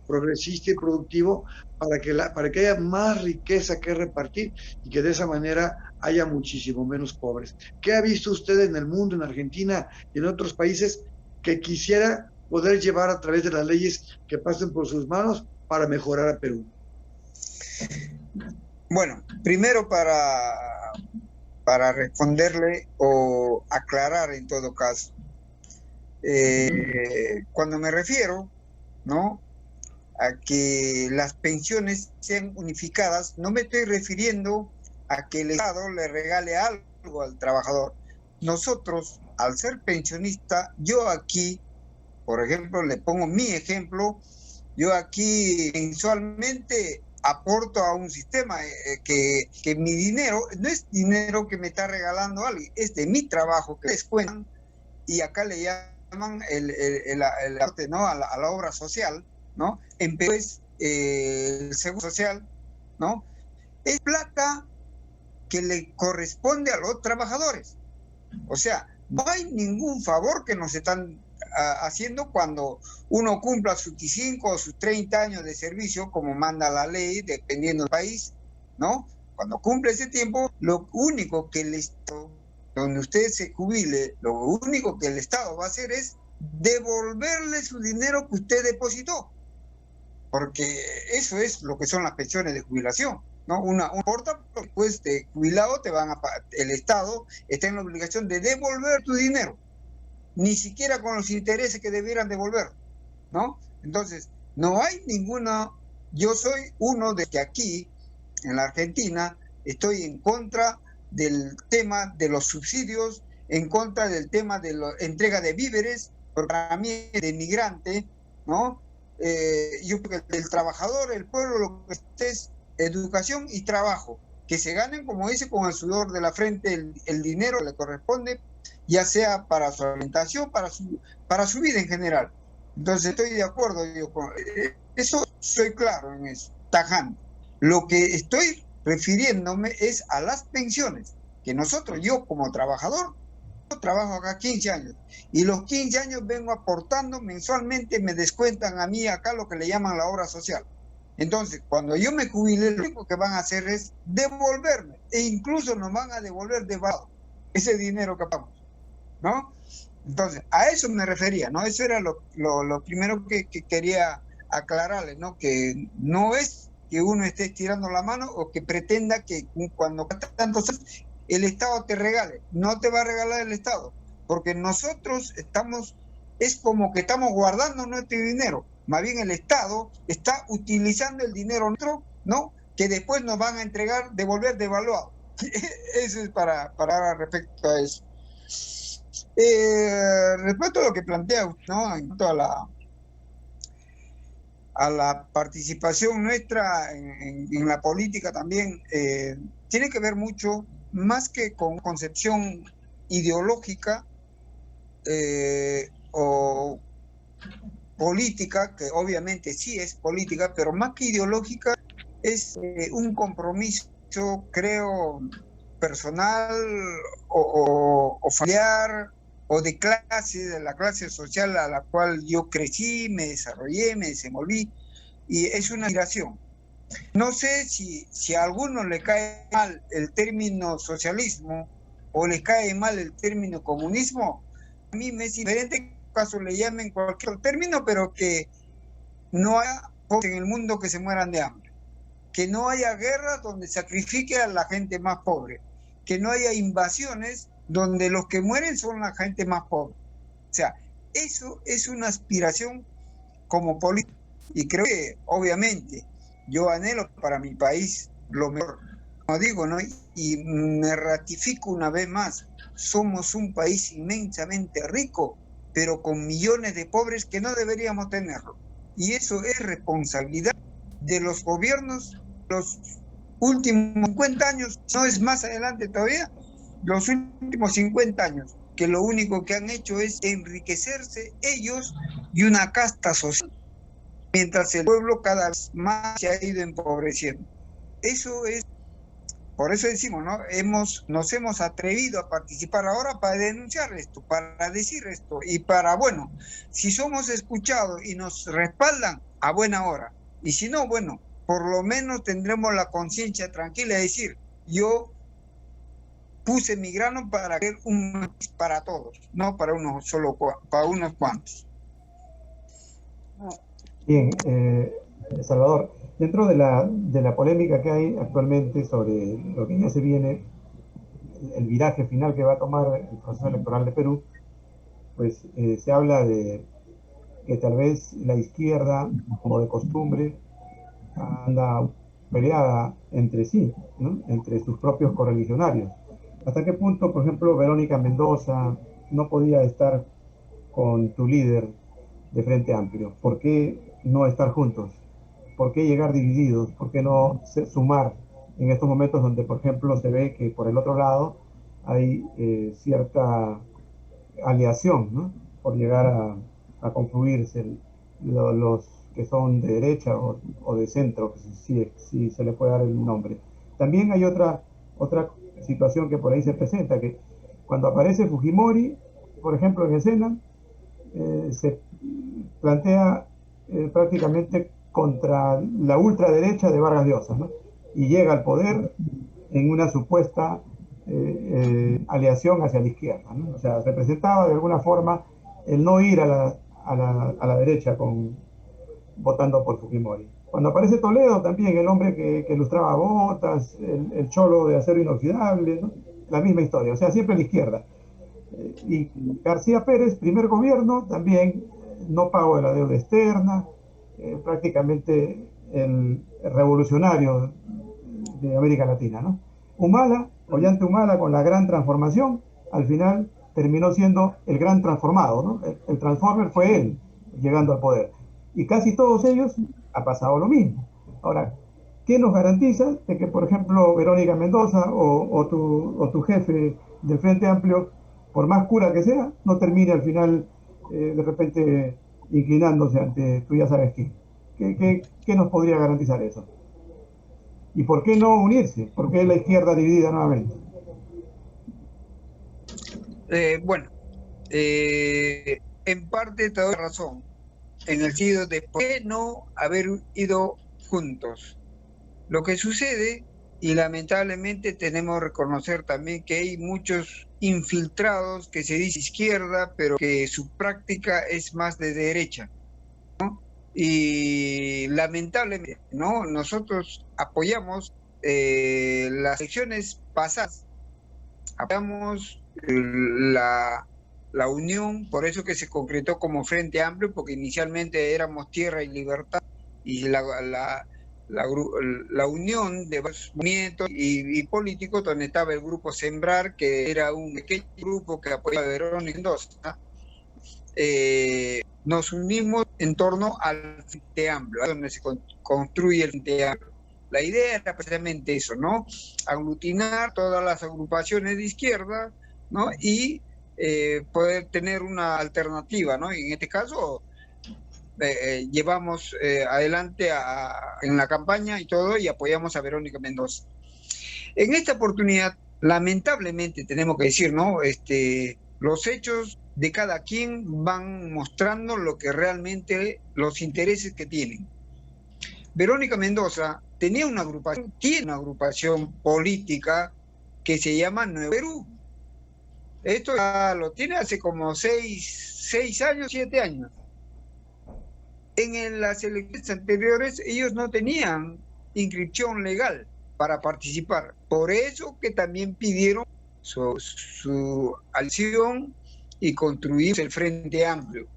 Speaker 4: progresista y productivo, para que haya más riqueza que repartir y que de esa manera haya muchísimo menos pobres? ¿Qué ha visto usted en el mundo, en Argentina y en otros países, que quisiera poder llevar a través de las leyes que pasen por sus manos para mejorar a Perú?
Speaker 2: Bueno, primero para responderle o aclarar en todo caso, cuando me refiero, ¿no?, a que las pensiones sean unificadas, no me estoy refiriendo a que el Estado le regale algo al trabajador. Nosotros, al ser pensionista, yo aquí, por ejemplo, le pongo mi ejemplo, yo aquí mensualmente aporto a un sistema que mi dinero, no es dinero que me está regalando alguien, es de mi trabajo que descuentan, y acá le llaman el aporte, ¿no? a la obra social, ¿no? Pues, el seguro social, ¿no? Es plata que le corresponde a los trabajadores. O sea, no hay ningún favor que nos están haciendo cuando uno cumpla sus 25 o sus 30 años de servicio, como manda la ley, dependiendo del país, ¿no? Cuando cumple ese tiempo, lo único que el Estado, donde usted se jubile, lo único que el Estado va a hacer es devolverle su dinero que usted depositó, porque eso es lo que son las pensiones de jubilación, ¿no? Una porta, después de jubilado el Estado está en la obligación de devolver tu dinero, ni siquiera con los intereses que debieran devolver, ¿no? Entonces, no hay ninguna, yo soy uno de que aquí, en la Argentina, estoy en contra del tema de los subsidios, en contra del tema de la entrega de víveres, porque para mí de migrante, ¿no? Yo creo que el trabajador, el pueblo, lo que es educación y trabajo, que se ganen, como dice, con el sudor de la frente el dinero que le corresponde, ya sea para su alimentación, para su vida en general. Entonces estoy de acuerdo, eso soy claro en eso, tajante. Lo que estoy refiriéndome es a las pensiones, que nosotros, yo como trabajador, trabajo acá 15 años, y los 15 años vengo aportando mensualmente, me descuentan a mí acá lo que le llaman la obra social. Entonces, cuando yo me jubile, lo único que van a hacer es devolverme, e incluso nos van a devolver debajo ese dinero que pagamos, ¿no? Entonces, a eso me refería, ¿no? Eso era lo primero que quería aclararles, ¿no? Que no es que uno esté estirando la mano o que pretenda que cuando tantos años el Estado te regale. No te va a regalar el Estado, porque nosotros es como que estamos guardando nuestro dinero. Más bien el Estado está utilizando el dinero nuestro, ¿no? Que después nos van a entregar, devolver devaluado. Eso es para respecto a eso. Respecto a lo que plantea, ¿no? En cuanto a la participación nuestra en la política también, tiene que ver mucho, más que con concepción ideológica o política, que obviamente sí es política, pero más que ideológica es un compromiso, creo, personal o familiar o de clase, de la clase social a la cual yo crecí, me desarrollé, me desenvolví, y es una admiración. No sé si a alguno le cae mal el término socialismo o le cae mal el término comunismo. A mí me es diferente en qué caso le llamen cualquier término, pero que no haya en el mundo que se mueran de hambre, que no haya guerras donde sacrifique a la gente más pobre, que no haya invasiones donde los que mueren son la gente más pobre. O sea, eso es una aspiración como político, y creo que obviamente yo anhelo para mi país lo mejor, como digo, ¿no? Y me ratifico una vez más, somos un país inmensamente rico, pero con millones de pobres que no deberíamos tenerlo, y eso es responsabilidad de los gobiernos los últimos 50 años, no es más adelante todavía, los últimos 50 años, que lo único que han hecho es enriquecerse ellos y una casta social, mientras el pueblo cada vez más se ha ido empobreciendo. Eso es, por eso decimos, ¿no? Nos hemos atrevido a participar ahora para denunciar esto, para decir esto, y para, bueno, si somos escuchados y nos respaldan, a buena hora. Y si no, bueno, por lo menos tendremos la conciencia tranquila de decir, yo puse mi grano para hacer un país para todos, no para unos solo, para unos cuantos.
Speaker 1: Bien, Salvador, dentro de la polémica que hay actualmente sobre lo que ya se viene, el viraje final que va a tomar el proceso electoral de Perú, pues se habla de que tal vez la izquierda, como de costumbre, anda peleada entre sí, ¿no? Entre sus propios correligionarios. ¿Hasta qué punto, por ejemplo, Verónica Mendoza no podía estar con tu líder de Frente Amplio? ¿Por qué no estar juntos? ¿Por qué llegar divididos? ¿Por qué no sumar en estos momentos donde, por ejemplo, se ve que por el otro lado hay cierta aleación, ¿no? Por llegar a confluirse los que son de derecha o de centro, si se le puede dar el nombre. También hay otra situación que por ahí se presenta, que cuando aparece Fujimori, por ejemplo, en escena, se plantea prácticamente contra la ultraderecha de Vargas Llosa, ¿no? Y llega al poder en una supuesta aleación hacia la izquierda, ¿no? O sea, representaba de alguna forma el no ir a la derecha votando por Fujimori. Cuando aparece Toledo también, el hombre que ilustraba botas, el cholo de acero inoxidable, ¿no? La misma historia, o sea, siempre a la izquierda. Y García Pérez, primer gobierno, también no pago de la deuda externa, prácticamente el revolucionario de América Latina, ¿no? Humala, Ollanta Humala, con la gran transformación, al final terminó siendo el gran transformado, ¿no? El transformer fue él, llegando al poder. Y casi todos ellos ha pasado lo mismo. Ahora, ¿qué nos garantiza de que, por ejemplo, Verónica Mendoza o tu jefe del Frente Amplio, por más cura que sea, no termine al final de repente inclinándose ante tú ya sabes qué? ¿Qué nos podría garantizar eso? ¿Y por qué no unirse? ¿Por qué la izquierda dividida nuevamente?
Speaker 2: Bueno, en parte te doy razón, en el sentido de por qué no haber ido juntos. Lo que sucede, y lamentablemente tenemos que reconocer también que hay muchos infiltrados que se dice izquierda, pero que su práctica es más de derecha, ¿no? Y lamentablemente, ¿no? Nosotros apoyamos las elecciones pasadas, apoyamos la unión, por eso que se concretó como Frente Amplio, porque inicialmente éramos Tierra y Libertad, y la unión de varios movimientos y políticos, donde estaba el grupo Sembrar, que era un pequeño grupo que apoyaba a Verónica Mendoza. Nos unimos en torno al Frente Amplio, donde se construye el Frente Amplio. La idea era precisamente eso, ¿no? Aglutinar todas las agrupaciones de izquierda, ¿no? Y poder tener una alternativa, ¿no? Y en este caso llevamos adelante en la campaña y todo, y apoyamos a Verónica Mendoza. En esta oportunidad, lamentablemente, tenemos que decir, ¿no? Los hechos de cada quien van mostrando lo que realmente, los intereses que tienen. Verónica Mendoza tiene una agrupación política que se llama Nuevo Perú. Esto ya lo tiene hace como 6 años, 7 años. En las elecciones anteriores ellos no tenían inscripción legal para participar. Por eso que también pidieron su acción y construir el Frente Amplio.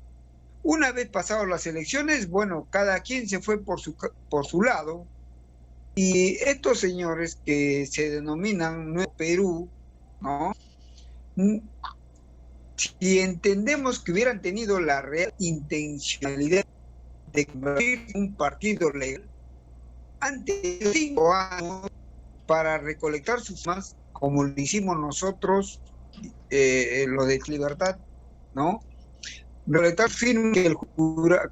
Speaker 2: Una vez pasadas las elecciones, bueno, cada quien se fue por su lado, y estos señores que se denominan Nuevo Perú, ¿no? Si entendemos que hubieran tenido la real intencionalidad de convertir un partido legal antes de 5 años para recolectar sus firmas, como lo hicimos nosotros, lo de Libertad, ¿no? Recolectar firmas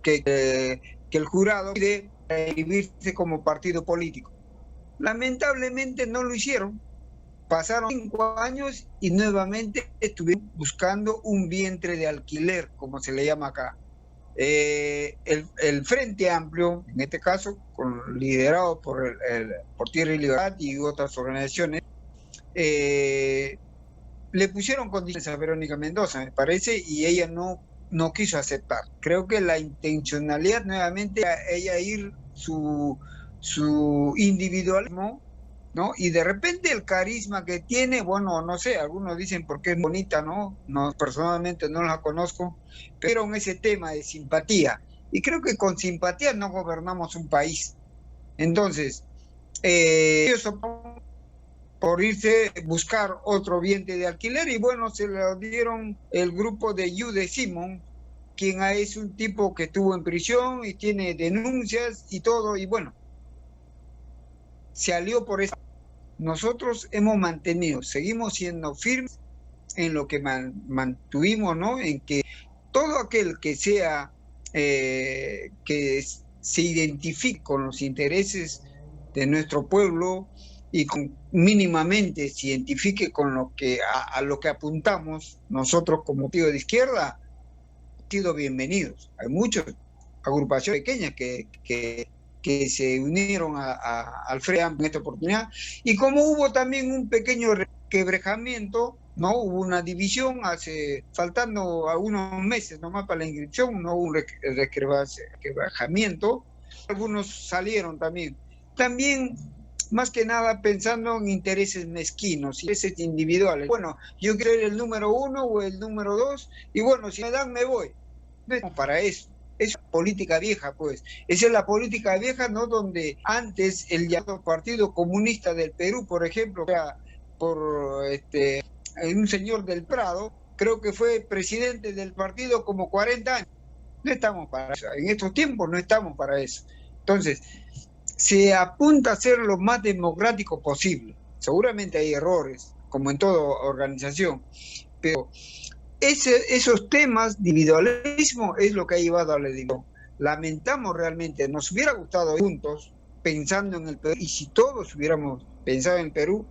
Speaker 2: que el jurado pide inscribirse como partido político. Lamentablemente no lo hicieron. Pasaron 5 años y nuevamente estuvieron buscando un vientre de alquiler, como se le llama acá. El Frente Amplio, en este caso, liderado por Tierra y Libertad y otras organizaciones, le pusieron condiciones a Verónica Mendoza, me parece, y ella no quiso aceptar. Creo que la intencionalidad nuevamente a ella ir su individualismo ¿no? Y de repente el carisma que tiene, bueno, no sé, algunos dicen porque es bonita, ¿no? No, personalmente no la conozco, pero en ese tema de simpatía. Y creo que con simpatía no gobernamos un país. Entonces, ellos optaron por irse a buscar otro vientre de alquiler y bueno, se lo dieron el grupo de Jude Simon, quien es un tipo que estuvo en prisión y tiene denuncias y todo, y bueno, se alió por eso. Nosotros hemos mantenido, seguimos siendo firmes en lo que mantuvimos, ¿no? En que todo aquel que sea, que se identifique con los intereses de nuestro pueblo y mínimamente se identifique con lo que a lo que apuntamos nosotros como partido de izquierda, han sido bienvenidos. Hay muchas agrupaciones pequeñas que se unieron al Frente Amplio en esta oportunidad, y como hubo también un pequeño quebrejamiento, ¿no? Hubo una división faltando algunos meses nomás para la inscripción, no hubo un quebrejamiento, algunos salieron también. También, más que nada, pensando en intereses mezquinos, intereses individuales. Bueno, yo quiero ser el número 1 o el número 2, y bueno, si me dan, me voy. No estamos para eso. Es política vieja, pues. Esa es la política vieja, ¿no? Donde antes el llamado Partido Comunista del Perú, por ejemplo, por un señor del Prado, creo que fue presidente del partido como 40 años. No estamos para eso. En estos tiempos no estamos para eso. Entonces, se apunta a ser lo más democrático posible. Seguramente hay errores, como en toda organización, pero esos temas de individualismo es lo que ha llevado a la división. Lamentamos realmente, nos hubiera gustado juntos, pensando en el Perú, y si todos hubiéramos pensado en Perú,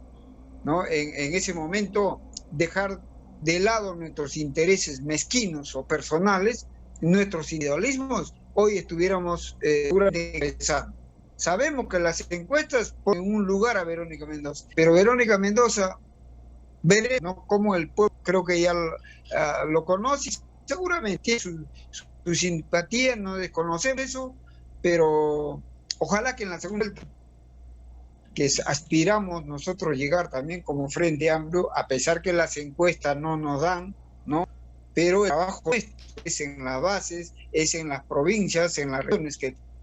Speaker 2: ¿no? En ese momento, dejar de lado nuestros intereses mezquinos o personales, nuestros idealismos, hoy estuviéramos regresando. Sabemos que las encuestas ponen un lugar a Verónica Mendoza, pero Verónica Mendoza, veremos, ¿no? Cómo el pueblo creo que ya lo conoce, seguramente tiene su simpatía, no desconocemos eso, pero ojalá que en la segunda vuelta, que aspiramos nosotros llegar también como Frente Amplio, a pesar que las encuestas no nos dan, ¿no? Pero el trabajo es en las bases, es en las provincias, en las regiones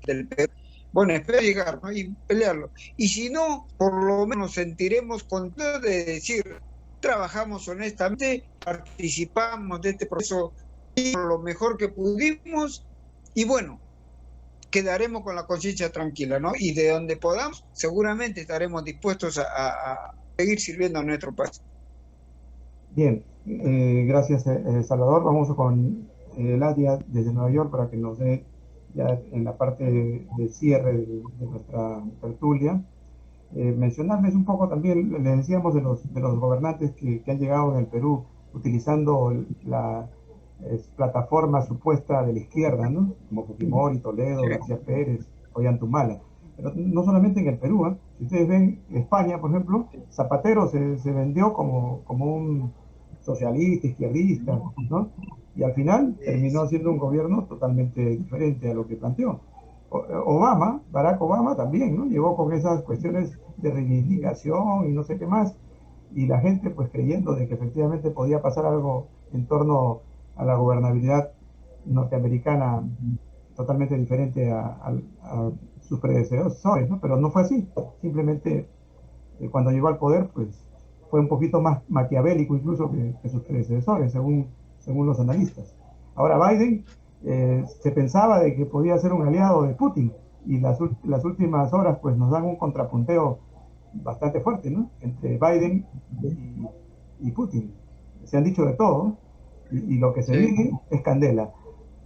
Speaker 2: del Perú. Bueno, espero llegar, ¿no? Y pelearlo. Y si no, por lo menos nos sentiremos contentos de decir, trabajamos honestamente, participamos de este proceso lo mejor que pudimos, y bueno, quedaremos con la conciencia tranquila, ¿no? Y de donde podamos, seguramente estaremos dispuestos a seguir sirviendo a nuestro país.
Speaker 1: Bien, gracias Salvador. Vamos con Ladia desde Nueva York para que nos dé ya en la parte de cierre de nuestra tertulia. Mencionarles un poco también, les decíamos de los gobernantes que han llegado en el Perú utilizando la plataforma supuesta de la izquierda, ¿no? Como Fujimori, Toledo, García Pérez, Ollantumala. Pero no solamente en el Perú, ¿eh? Si ustedes ven España, por ejemplo, Zapatero se vendió como un socialista, izquierdista, ¿no? Y al final terminó siendo un gobierno totalmente diferente a lo que planteó. Obama, Barack Obama también, ¿no? Llegó con esas cuestiones de reivindicación y no sé qué más, y la gente pues creyendo de que efectivamente podía pasar algo en torno a la gobernabilidad norteamericana totalmente diferente a sus predecesores, ¿no? Pero no fue así, simplemente cuando llegó al poder pues fue un poquito más maquiavélico incluso que sus predecesores, según los analistas. Ahora Biden se pensaba de que podía ser un aliado de Putin, y las últimas horas pues nos dan un contrapunteo bastante fuerte, ¿no? Entre Biden y Putin. Se han dicho de todo, y lo que se viene es candela.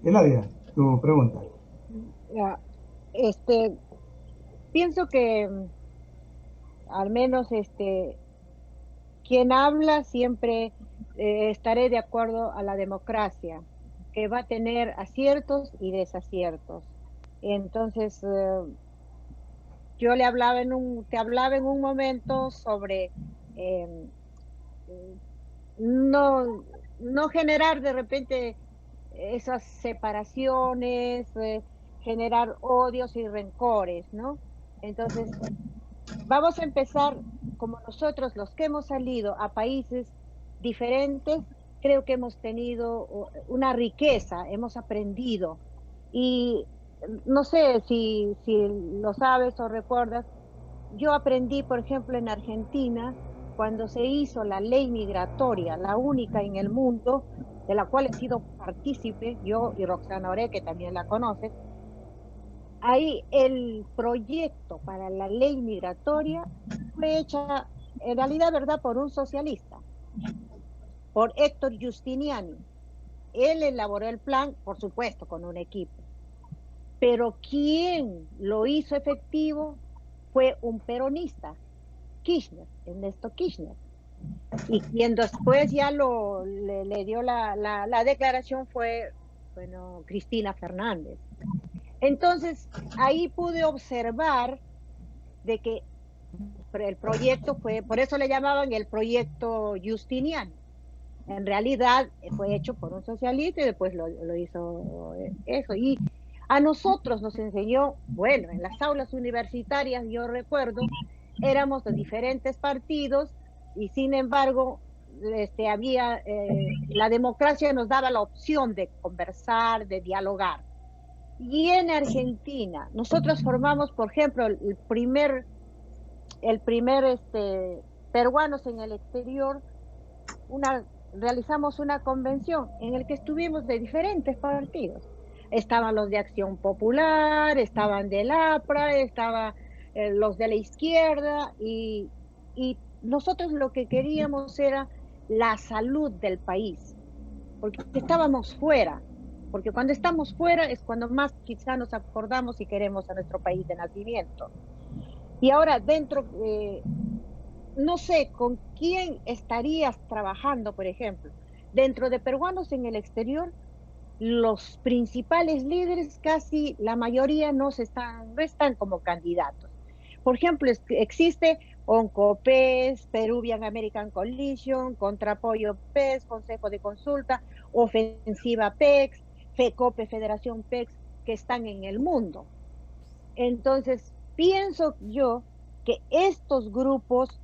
Speaker 1: Eladia, tu pregunta.
Speaker 3: Pienso que al menos quien habla siempre estaré de acuerdo a la democracia, que va a tener aciertos y desaciertos. Entonces, yo te hablaba en un momento sobre no generar de repente esas separaciones, generar odios y rencores, ¿no? Entonces, Vamos a empezar como nosotros, los que hemos salido a países diferentes, creo que hemos tenido una riqueza, hemos aprendido. Y no sé si lo sabes o recuerdas, yo aprendí, por ejemplo, en Argentina, cuando se hizo la ley migratoria, la única en el mundo, de la cual he sido partícipe, yo y Roxana Oré, que también la conoces. Ahí el proyecto para la ley migratoria fue hecha, en realidad, ¿verdad?, por un socialista, por Héctor Giustiniani. Él elaboró el plan, por supuesto, con un equipo. Pero quien lo hizo efectivo fue un peronista, Kirchner, Ernesto Kirchner. Y quien después ya le dio la declaración fue, bueno, Cristina Fernández. Entonces, ahí pude observar de que el proyecto fue, por eso le llamaban el proyecto Giustiniani. En realidad fue hecho por un socialista y después lo hizo eso. Y a nosotros nos enseñó, bueno, en las aulas universitarias, yo recuerdo, éramos de diferentes partidos y sin embargo había, la democracia nos daba la opción de conversar, de dialogar. Y en Argentina, nosotros formamos, por ejemplo, el primer peruanos en el exterior, realizamos una convención en la que estuvimos de diferentes partidos. Estaban los de Acción Popular, estaban del APRA, estaban los de la izquierda, y nosotros lo que queríamos era la salud del país, porque estábamos fuera, porque cuando estamos fuera es cuando más quizá nos acordamos y queremos a nuestro país de nacimiento. Y ahora dentro, no sé con quién estarías trabajando, por ejemplo, dentro de peruanos en el exterior, los principales líderes, casi la mayoría no están como candidatos. Por ejemplo, existe ONCOPES, Peruvian American Coalition, Contraapoyo PES, Consejo de Consulta, Ofensiva PEX, FECOPE, Federación PEX, que están en el mundo. Entonces, pienso yo que estos grupos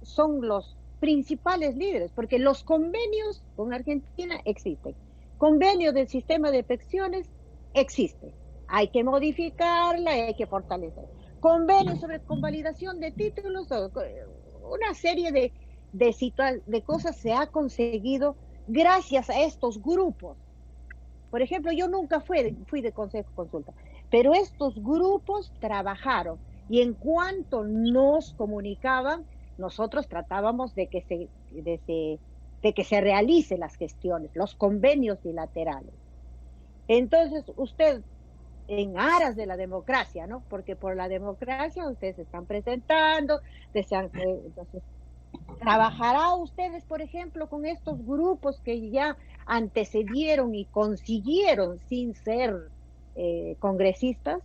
Speaker 3: son los principales líderes, porque los convenios con Argentina existen. Convenio del sistema de pensiones existe. Hay que modificarla, hay que fortalecer. Convenio sobre convalidación de títulos, una serie de cosas se ha conseguido gracias a estos grupos. Por ejemplo, yo nunca fui de Consejo de Consulta, pero estos grupos trabajaron y en cuanto nos comunicaban, nosotros tratábamos de que se realicen las gestiones, los convenios bilaterales. Entonces, usted, en aras de la democracia, ¿no? Porque por la democracia ustedes se están presentando, entonces, ¿trabajará ustedes, por ejemplo, con estos grupos que ya antecedieron y consiguieron sin ser congresistas?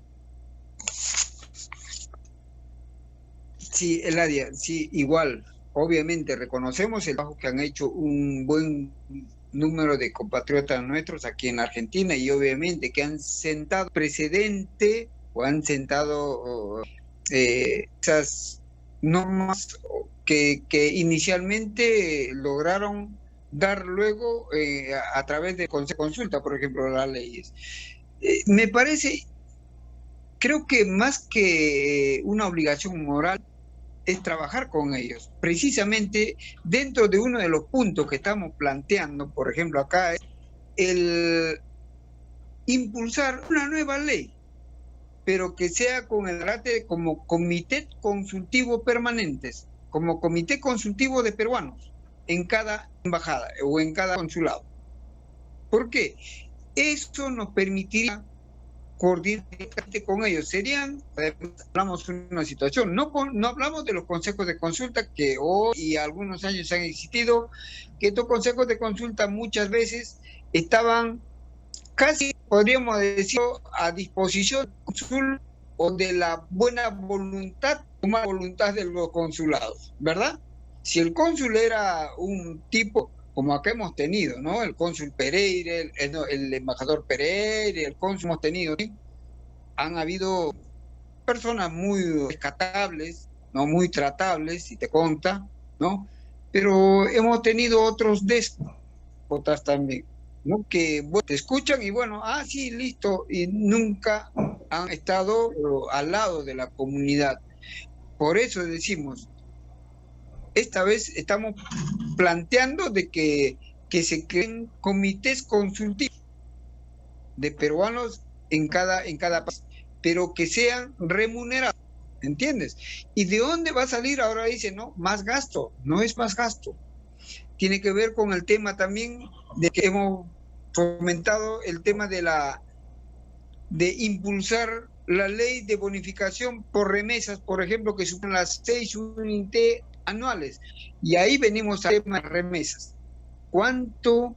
Speaker 2: Sí, Eladia, sí, igual. Obviamente reconocemos el trabajo que han hecho un buen número de compatriotas nuestros aquí en Argentina y obviamente que han sentado precedente o han sentado esas normas que inicialmente lograron dar luego a través de consulta, por ejemplo, las leyes. Me parece, creo que más que una obligación moral, es trabajar con ellos. Precisamente dentro de uno de los puntos que estamos planteando, por ejemplo, acá, es el impulsar una nueva ley, pero que sea con el carácter como comité consultivo permanentes, como comité consultivo de peruanos en cada embajada o en cada consulado. ¿Por qué? Eso nos permitiría coordinar con ellos. Serían, hablamos de una situación, no hablamos de los consejos de consulta que hoy y algunos años han existido, que estos consejos de consulta muchas veces estaban casi, podríamos decir, a disposición del cónsul o de la buena voluntad o mala voluntad de los consulados, ¿verdad? Si el cónsul era un tipo como acá hemos tenido, ¿no? El cónsul Pereira, el embajador Pereira, el cónsul hemos tenido, ¿sí? Han habido personas muy rescatables ¿no? Muy tratables, si te consta, ¿no? Pero hemos tenido otros déspotas también, ¿no? Que bueno, te escuchan y bueno, sí, listo, y nunca han estado al lado de la comunidad. Por eso decimos, esta vez estamos planteando de que se creen comités consultivos de peruanos en cada país, pero que sean remunerados, ¿entiendes? ¿Y de dónde va a salir? Ahora dice, no, más gasto, no es más gasto. Tiene que ver con el tema también de que hemos fomentado el tema de impulsar la ley de bonificación por remesas, por ejemplo, que superan las 6 UNIT anuales. Y ahí venimos al tema de remesas. ¿Cuánto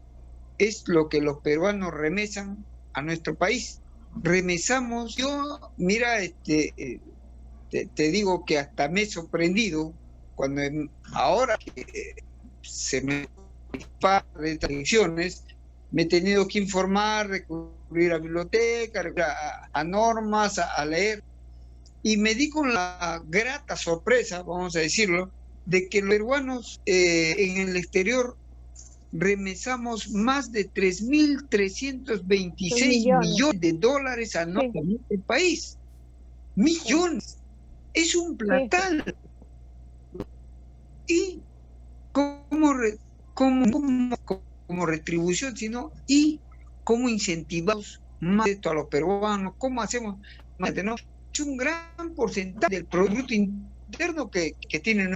Speaker 2: es lo que los peruanos remesan a nuestro país? Remesamos, mira, te digo que hasta me he sorprendido cuando ahora que se me de estas elecciones, me he tenido que informar, recurrir a biblioteca, recurrir a normas, a leer, y me di con la grata sorpresa, vamos a decirlo, de que los peruanos en el exterior remesamos más de 3.326 millones de dólares anualmente en el país. Millones. Es un platal. Y como retribución, sino y cómo incentivamos más esto a los peruanos, cómo hacemos más, ¿no? Es un gran porcentaje del Producto Interno que tienen,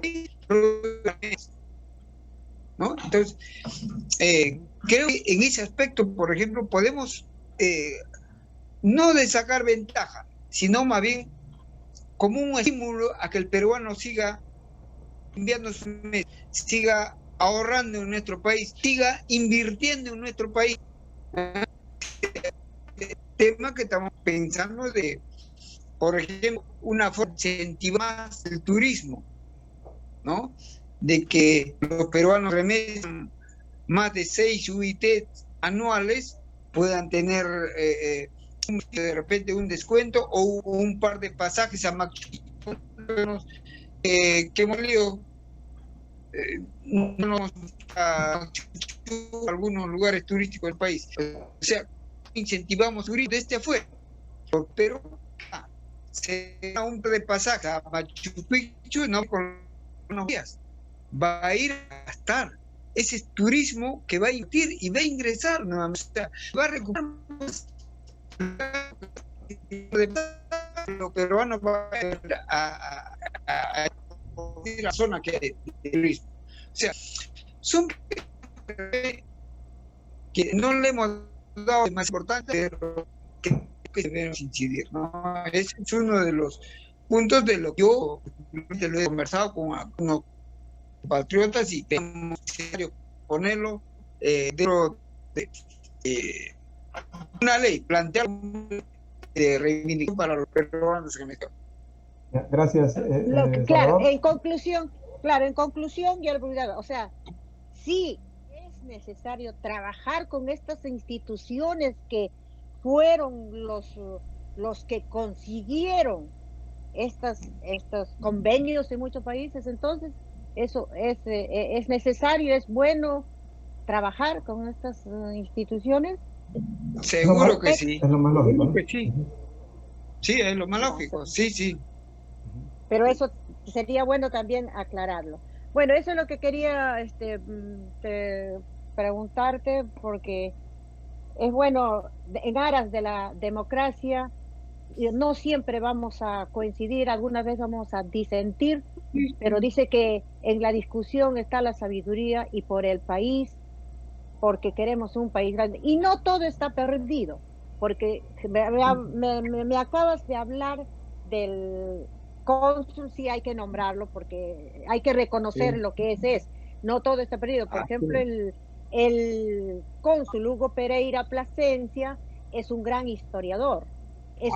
Speaker 2: ¿no? Entonces, creo que en ese aspecto, por ejemplo, podemos no de sacar ventaja, sino más bien como un estímulo a que el peruano siga enviando su mes, siga ahorrando en nuestro país, siga invirtiendo en nuestro país. El tema que estamos pensando de, por ejemplo, una forma de incentivar el turismo, ¿no? De que los peruanos remesan más de 6 UIT anuales puedan tener de repente un descuento o un par de pasajes a Machu Picchu, que hemos leído a algunos lugares turísticos del país. O sea, incentivamos turismo desde afuera, pero será un par de pasajes a Machu Picchu, no con unos días. Va a ir a gastar. Ese es turismo que va a invertir y va a ingresar nuevamente. O sea, va a recuperar los peruanos va a la zona que hay de turismo. O sea, son que no le hemos dado más importante, pero que debemos incidir, ¿no? Ese es uno de los puntos de lo que yo lo he conversado con algunos patriotas y tenemos que ponerlo dentro de una ley, plantear de reivindicación para los peruanos en México.
Speaker 1: Gracias.
Speaker 3: Claro, en conclusión, yo le preguntaba, o sea, sí es necesario trabajar con estas instituciones que fueron los que consiguieron estos convenios en muchos países. Entonces, eso es necesario, es bueno trabajar con estas instituciones.
Speaker 2: Seguro que sí.
Speaker 1: Es lo más lógico, ¿no?
Speaker 2: Sí. Sí, es lo más lógico, sí.
Speaker 3: Pero eso sería bueno también aclararlo. Bueno, eso es lo que quería preguntarte, porque es bueno, en aras de la democracia, no siempre vamos a coincidir, algunas veces vamos a disentir, pero dice que en la discusión está la sabiduría y por el país, porque queremos un país grande. Y no todo está perdido, porque me acabas de hablar del cónsul, sí hay que nombrarlo, porque hay que reconocer lo que es. No todo está perdido. Por ejemplo, el cónsul Hugo Pereira Plasencia es un gran historiador, es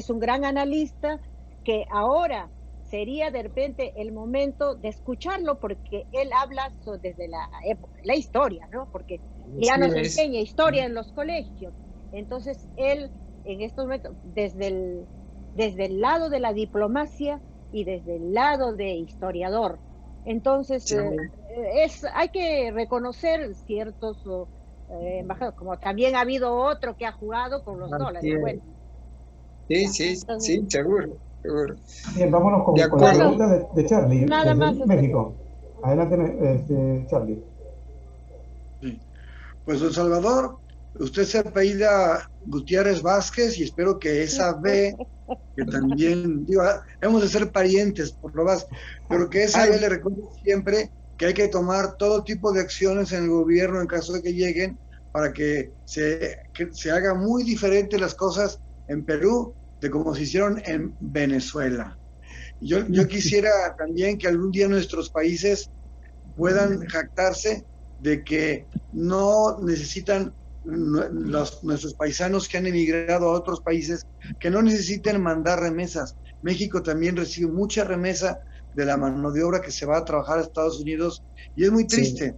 Speaker 3: un gran analista que ahora sería de repente el momento de escucharlo, porque él habla desde la historia, ¿no? Porque ya nos enseña historia en los colegios. Entonces él en estos momentos desde el lado de la diplomacia y desde el lado de historiador. Entonces,
Speaker 2: Sí.
Speaker 3: hay que reconocer ciertos embajadores, como también ha habido otro que ha jugado con los
Speaker 2: Así
Speaker 3: dólares.
Speaker 2: es.
Speaker 3: Bueno,
Speaker 2: Sí,
Speaker 3: ya,
Speaker 2: sí,
Speaker 3: entonces,
Speaker 2: sí, seguro, seguro.
Speaker 1: Bien, vámonos
Speaker 2: De
Speaker 1: con la
Speaker 2: acuerdo.
Speaker 3: bueno,
Speaker 1: pregunta de Charlie,
Speaker 3: nada
Speaker 1: desde
Speaker 3: más.
Speaker 1: México. Adelante, Charlie.
Speaker 4: Sí. Pues, don Salvador, usted se apellida Gutiérrez Vázquez y espero que esa B, que también, digo, hemos de ser parientes por lo más, pero que esa
Speaker 2: Ay,
Speaker 4: B le recuerde siempre que hay que tomar todo tipo de acciones en el gobierno en caso de que lleguen para que se haga muy diferente las cosas en Perú de como se hicieron en Venezuela. Yo quisiera también que algún día nuestros países puedan jactarse de que no necesitan nuestros paisanos que han emigrado a otros países, que no necesiten mandar remesas. México también recibe mucha remesa de la mano de obra que se va a trabajar a Estados Unidos y
Speaker 2: sí,
Speaker 4: es muy triste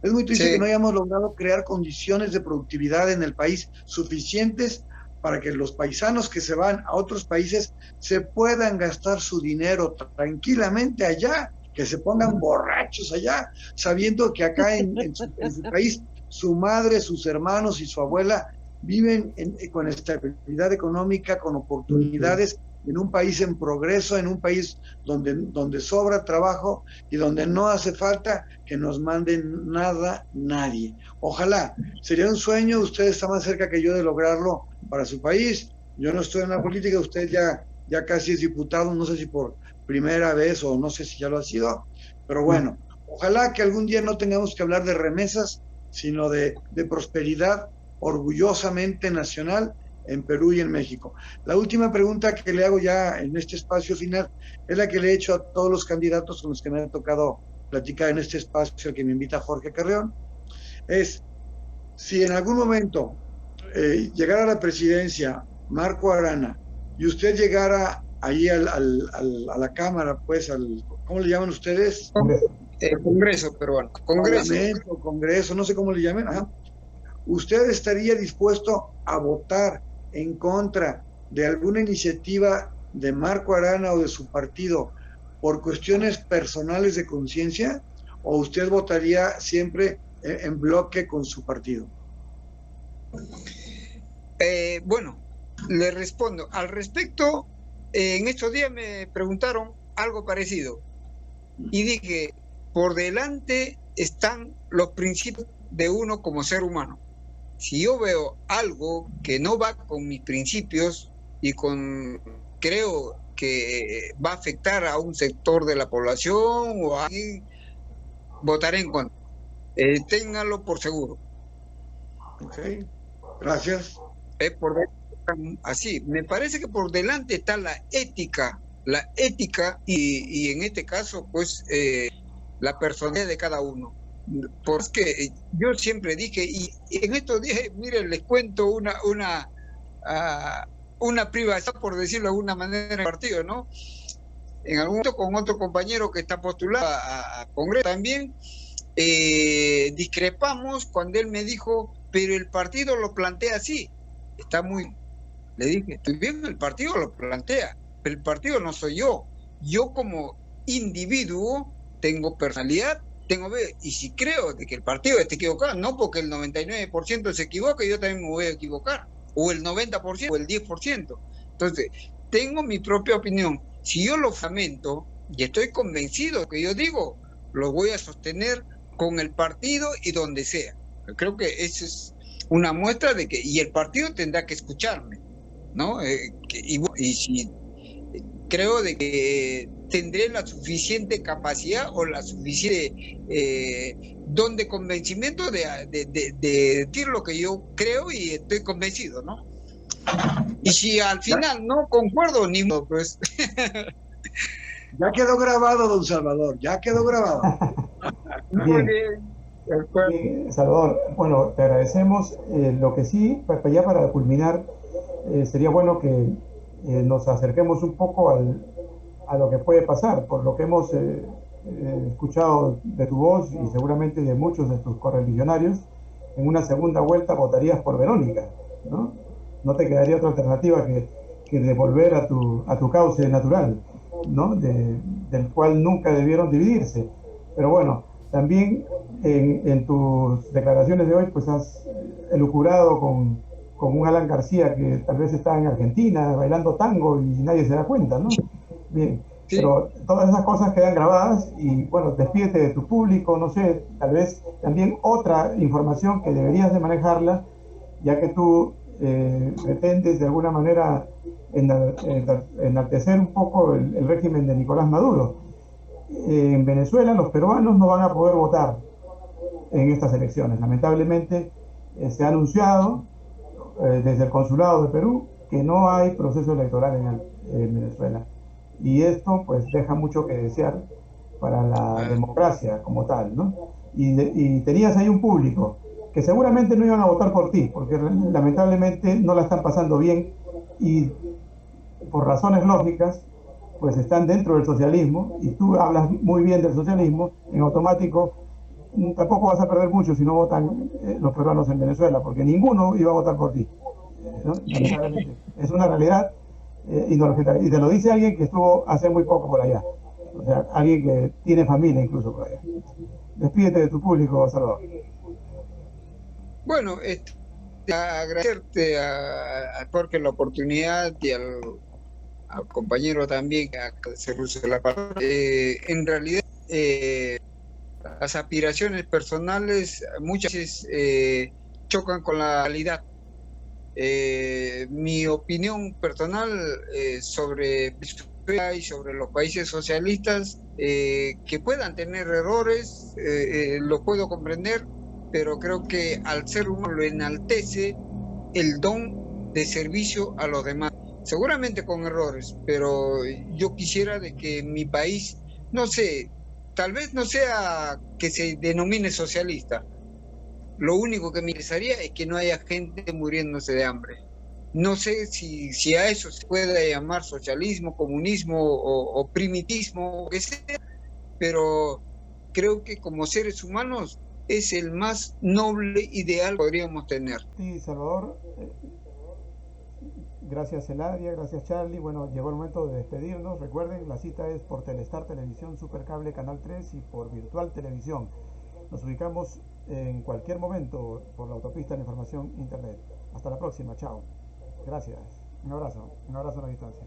Speaker 4: que no
Speaker 2: sí,
Speaker 4: hayamos logrado crear condiciones de productividad en el país suficientes para que los paisanos que se van a otros países se puedan gastar su dinero tranquilamente allá, que se pongan borrachos allá, sabiendo que acá en su país su madre, sus hermanos y su abuela viven con estabilidad económica, con oportunidades, en un país en progreso, en un país donde sobra trabajo y donde no hace falta que nos manden nada nadie. Ojalá, sería un sueño, usted está más cerca que yo de lograrlo para su país. Yo no estoy en la política, usted ya casi es diputado, no sé si por primera vez o no sé si ya lo ha sido, pero bueno, ojalá que algún día no tengamos que hablar de remesas, sino de prosperidad orgullosamente nacional en Perú y en México. La última pregunta que le hago ya en este espacio final es la que le he hecho a todos los candidatos con los que me ha tocado platicar en este espacio al que me invita Jorge Carrión, es si en algún momento llegara a la presidencia Marco Arana y usted llegara ahí a la Cámara, pues, ¿cómo le llaman ustedes?
Speaker 1: Congreso.
Speaker 2: Congreso peruano, Congreso.
Speaker 4: Parlamento, Congreso, no sé cómo le llamen. Ajá. ¿Usted estaría dispuesto a votar en contra de alguna iniciativa de Marco Arana o de su partido por cuestiones personales de conciencia? ¿O usted votaría siempre en bloque con su partido?
Speaker 2: Bueno, le respondo. Al respecto, en estos días me preguntaron algo parecido y dije, por delante están los principios de uno como ser humano. Si yo veo algo que no va con mis principios y creo que va a afectar a un sector de la población o a alguien, votaré en contra. Ténganlo por seguro.
Speaker 4: Ok, gracias.
Speaker 2: Así, me parece que por delante está la ética y en este caso, pues, la personalidad de cada uno. Porque yo siempre dije, y en estos días, miren, les cuento una privacidad, por decirlo de alguna manera, en el partido, ¿no? En algún momento con otro compañero que está postulado a Congreso también, discrepamos cuando él me dijo, pero el partido lo plantea así. Está muy... Le dije, estoy bien, el partido lo plantea, pero el partido no soy yo. Yo como individuo tengo personalidad, y si creo de que el partido esté equivocado, no porque el 99% se equivoque, yo también me voy a equivocar, o el 90% o el 10%. Entonces, tengo mi propia opinión. Si yo lo fundamento y estoy convencido de que yo digo, lo voy a sostener con el partido y donde sea. Creo que eso es una muestra de que, y el partido tendrá que escucharme, ¿no? Y si creo de que tendré la suficiente capacidad o la suficiente don de convencimiento de decir lo que yo creo y estoy convencido, ¿no? Y si al final no concuerdo, ni modo, pues.
Speaker 4: Ya quedó grabado, don Salvador, ya quedó grabado.
Speaker 2: Muy
Speaker 1: Bien,
Speaker 2: bien.
Speaker 1: bien, Salvador. Bueno, te agradecemos. Lo que sí, ya para culminar, sería bueno que nos acerquemos un poco a lo que puede pasar, por lo que hemos escuchado de tu voz y seguramente de muchos de tus correligionarios. En una segunda vuelta votarías por Verónica, ¿no? No te quedaría otra alternativa que devolver a tu cauce natural. ¿no? Del cual nunca debieron dividirse. Pero bueno, también en tus declaraciones de hoy, pues has elucubrado con un Alan García que tal vez está en Argentina bailando tango y nadie se da cuenta, ¿no? Bien,
Speaker 2: Sí,
Speaker 1: pero todas esas cosas quedan grabadas y bueno, despídete de tu público, no sé, tal vez también otra información que deberías de manejarla, ya que tú pretendes de alguna manera enaltecer un poco el régimen de Nicolás Maduro. En Venezuela los peruanos no van a poder votar en estas elecciones. Lamentablemente se ha anunciado desde el Consulado de Perú que no hay proceso electoral en Venezuela. Y esto pues deja mucho que desear para la
Speaker 2: ah,
Speaker 1: democracia como tal, ¿no? Y tenías ahí un público que seguramente no iban a votar por ti, porque lamentablemente no la están pasando bien y por razones lógicas, pues están dentro del socialismo y tú hablas muy bien del socialismo, en automático tampoco vas a perder mucho si no votan los peruanos en Venezuela, porque ninguno iba a votar por ti, ¿no? Lamentablemente. Es una realidad y te lo dice alguien que estuvo hace muy poco por allá, o sea, alguien que tiene familia incluso por allá. Despídete de tu público, Salvador.
Speaker 2: bueno, agradecerte a Jorge la oportunidad y al compañero también que se luce la palabra. En realidad, las aspiraciones personales muchas veces chocan con la realidad. Mi opinión personal sobre Venezuela y sobre los países socialistas, que puedan tener errores, lo puedo comprender, pero creo que al ser humano lo enaltece el don de servicio a los demás. Seguramente con errores, pero yo quisiera de que mi país, no sé, tal vez no sea que se denomine socialista. Lo único que me interesaría es que no haya gente muriéndose de hambre. No sé si a eso se puede llamar socialismo, comunismo o primitismo, o qué sea, pero creo que como seres humanos es el más noble ideal que podríamos tener.
Speaker 1: Sí, Salvador, gracias Eladia, gracias Charlie. Bueno, llegó el momento de despedirnos. Recuerden, la cita es por Telestar Televisión Supercable Canal 3 y por Virtual Televisión. Nos ubicamos en cualquier momento por la autopista de la información Internet. Hasta la próxima, chao. Gracias. Un abrazo a la distancia.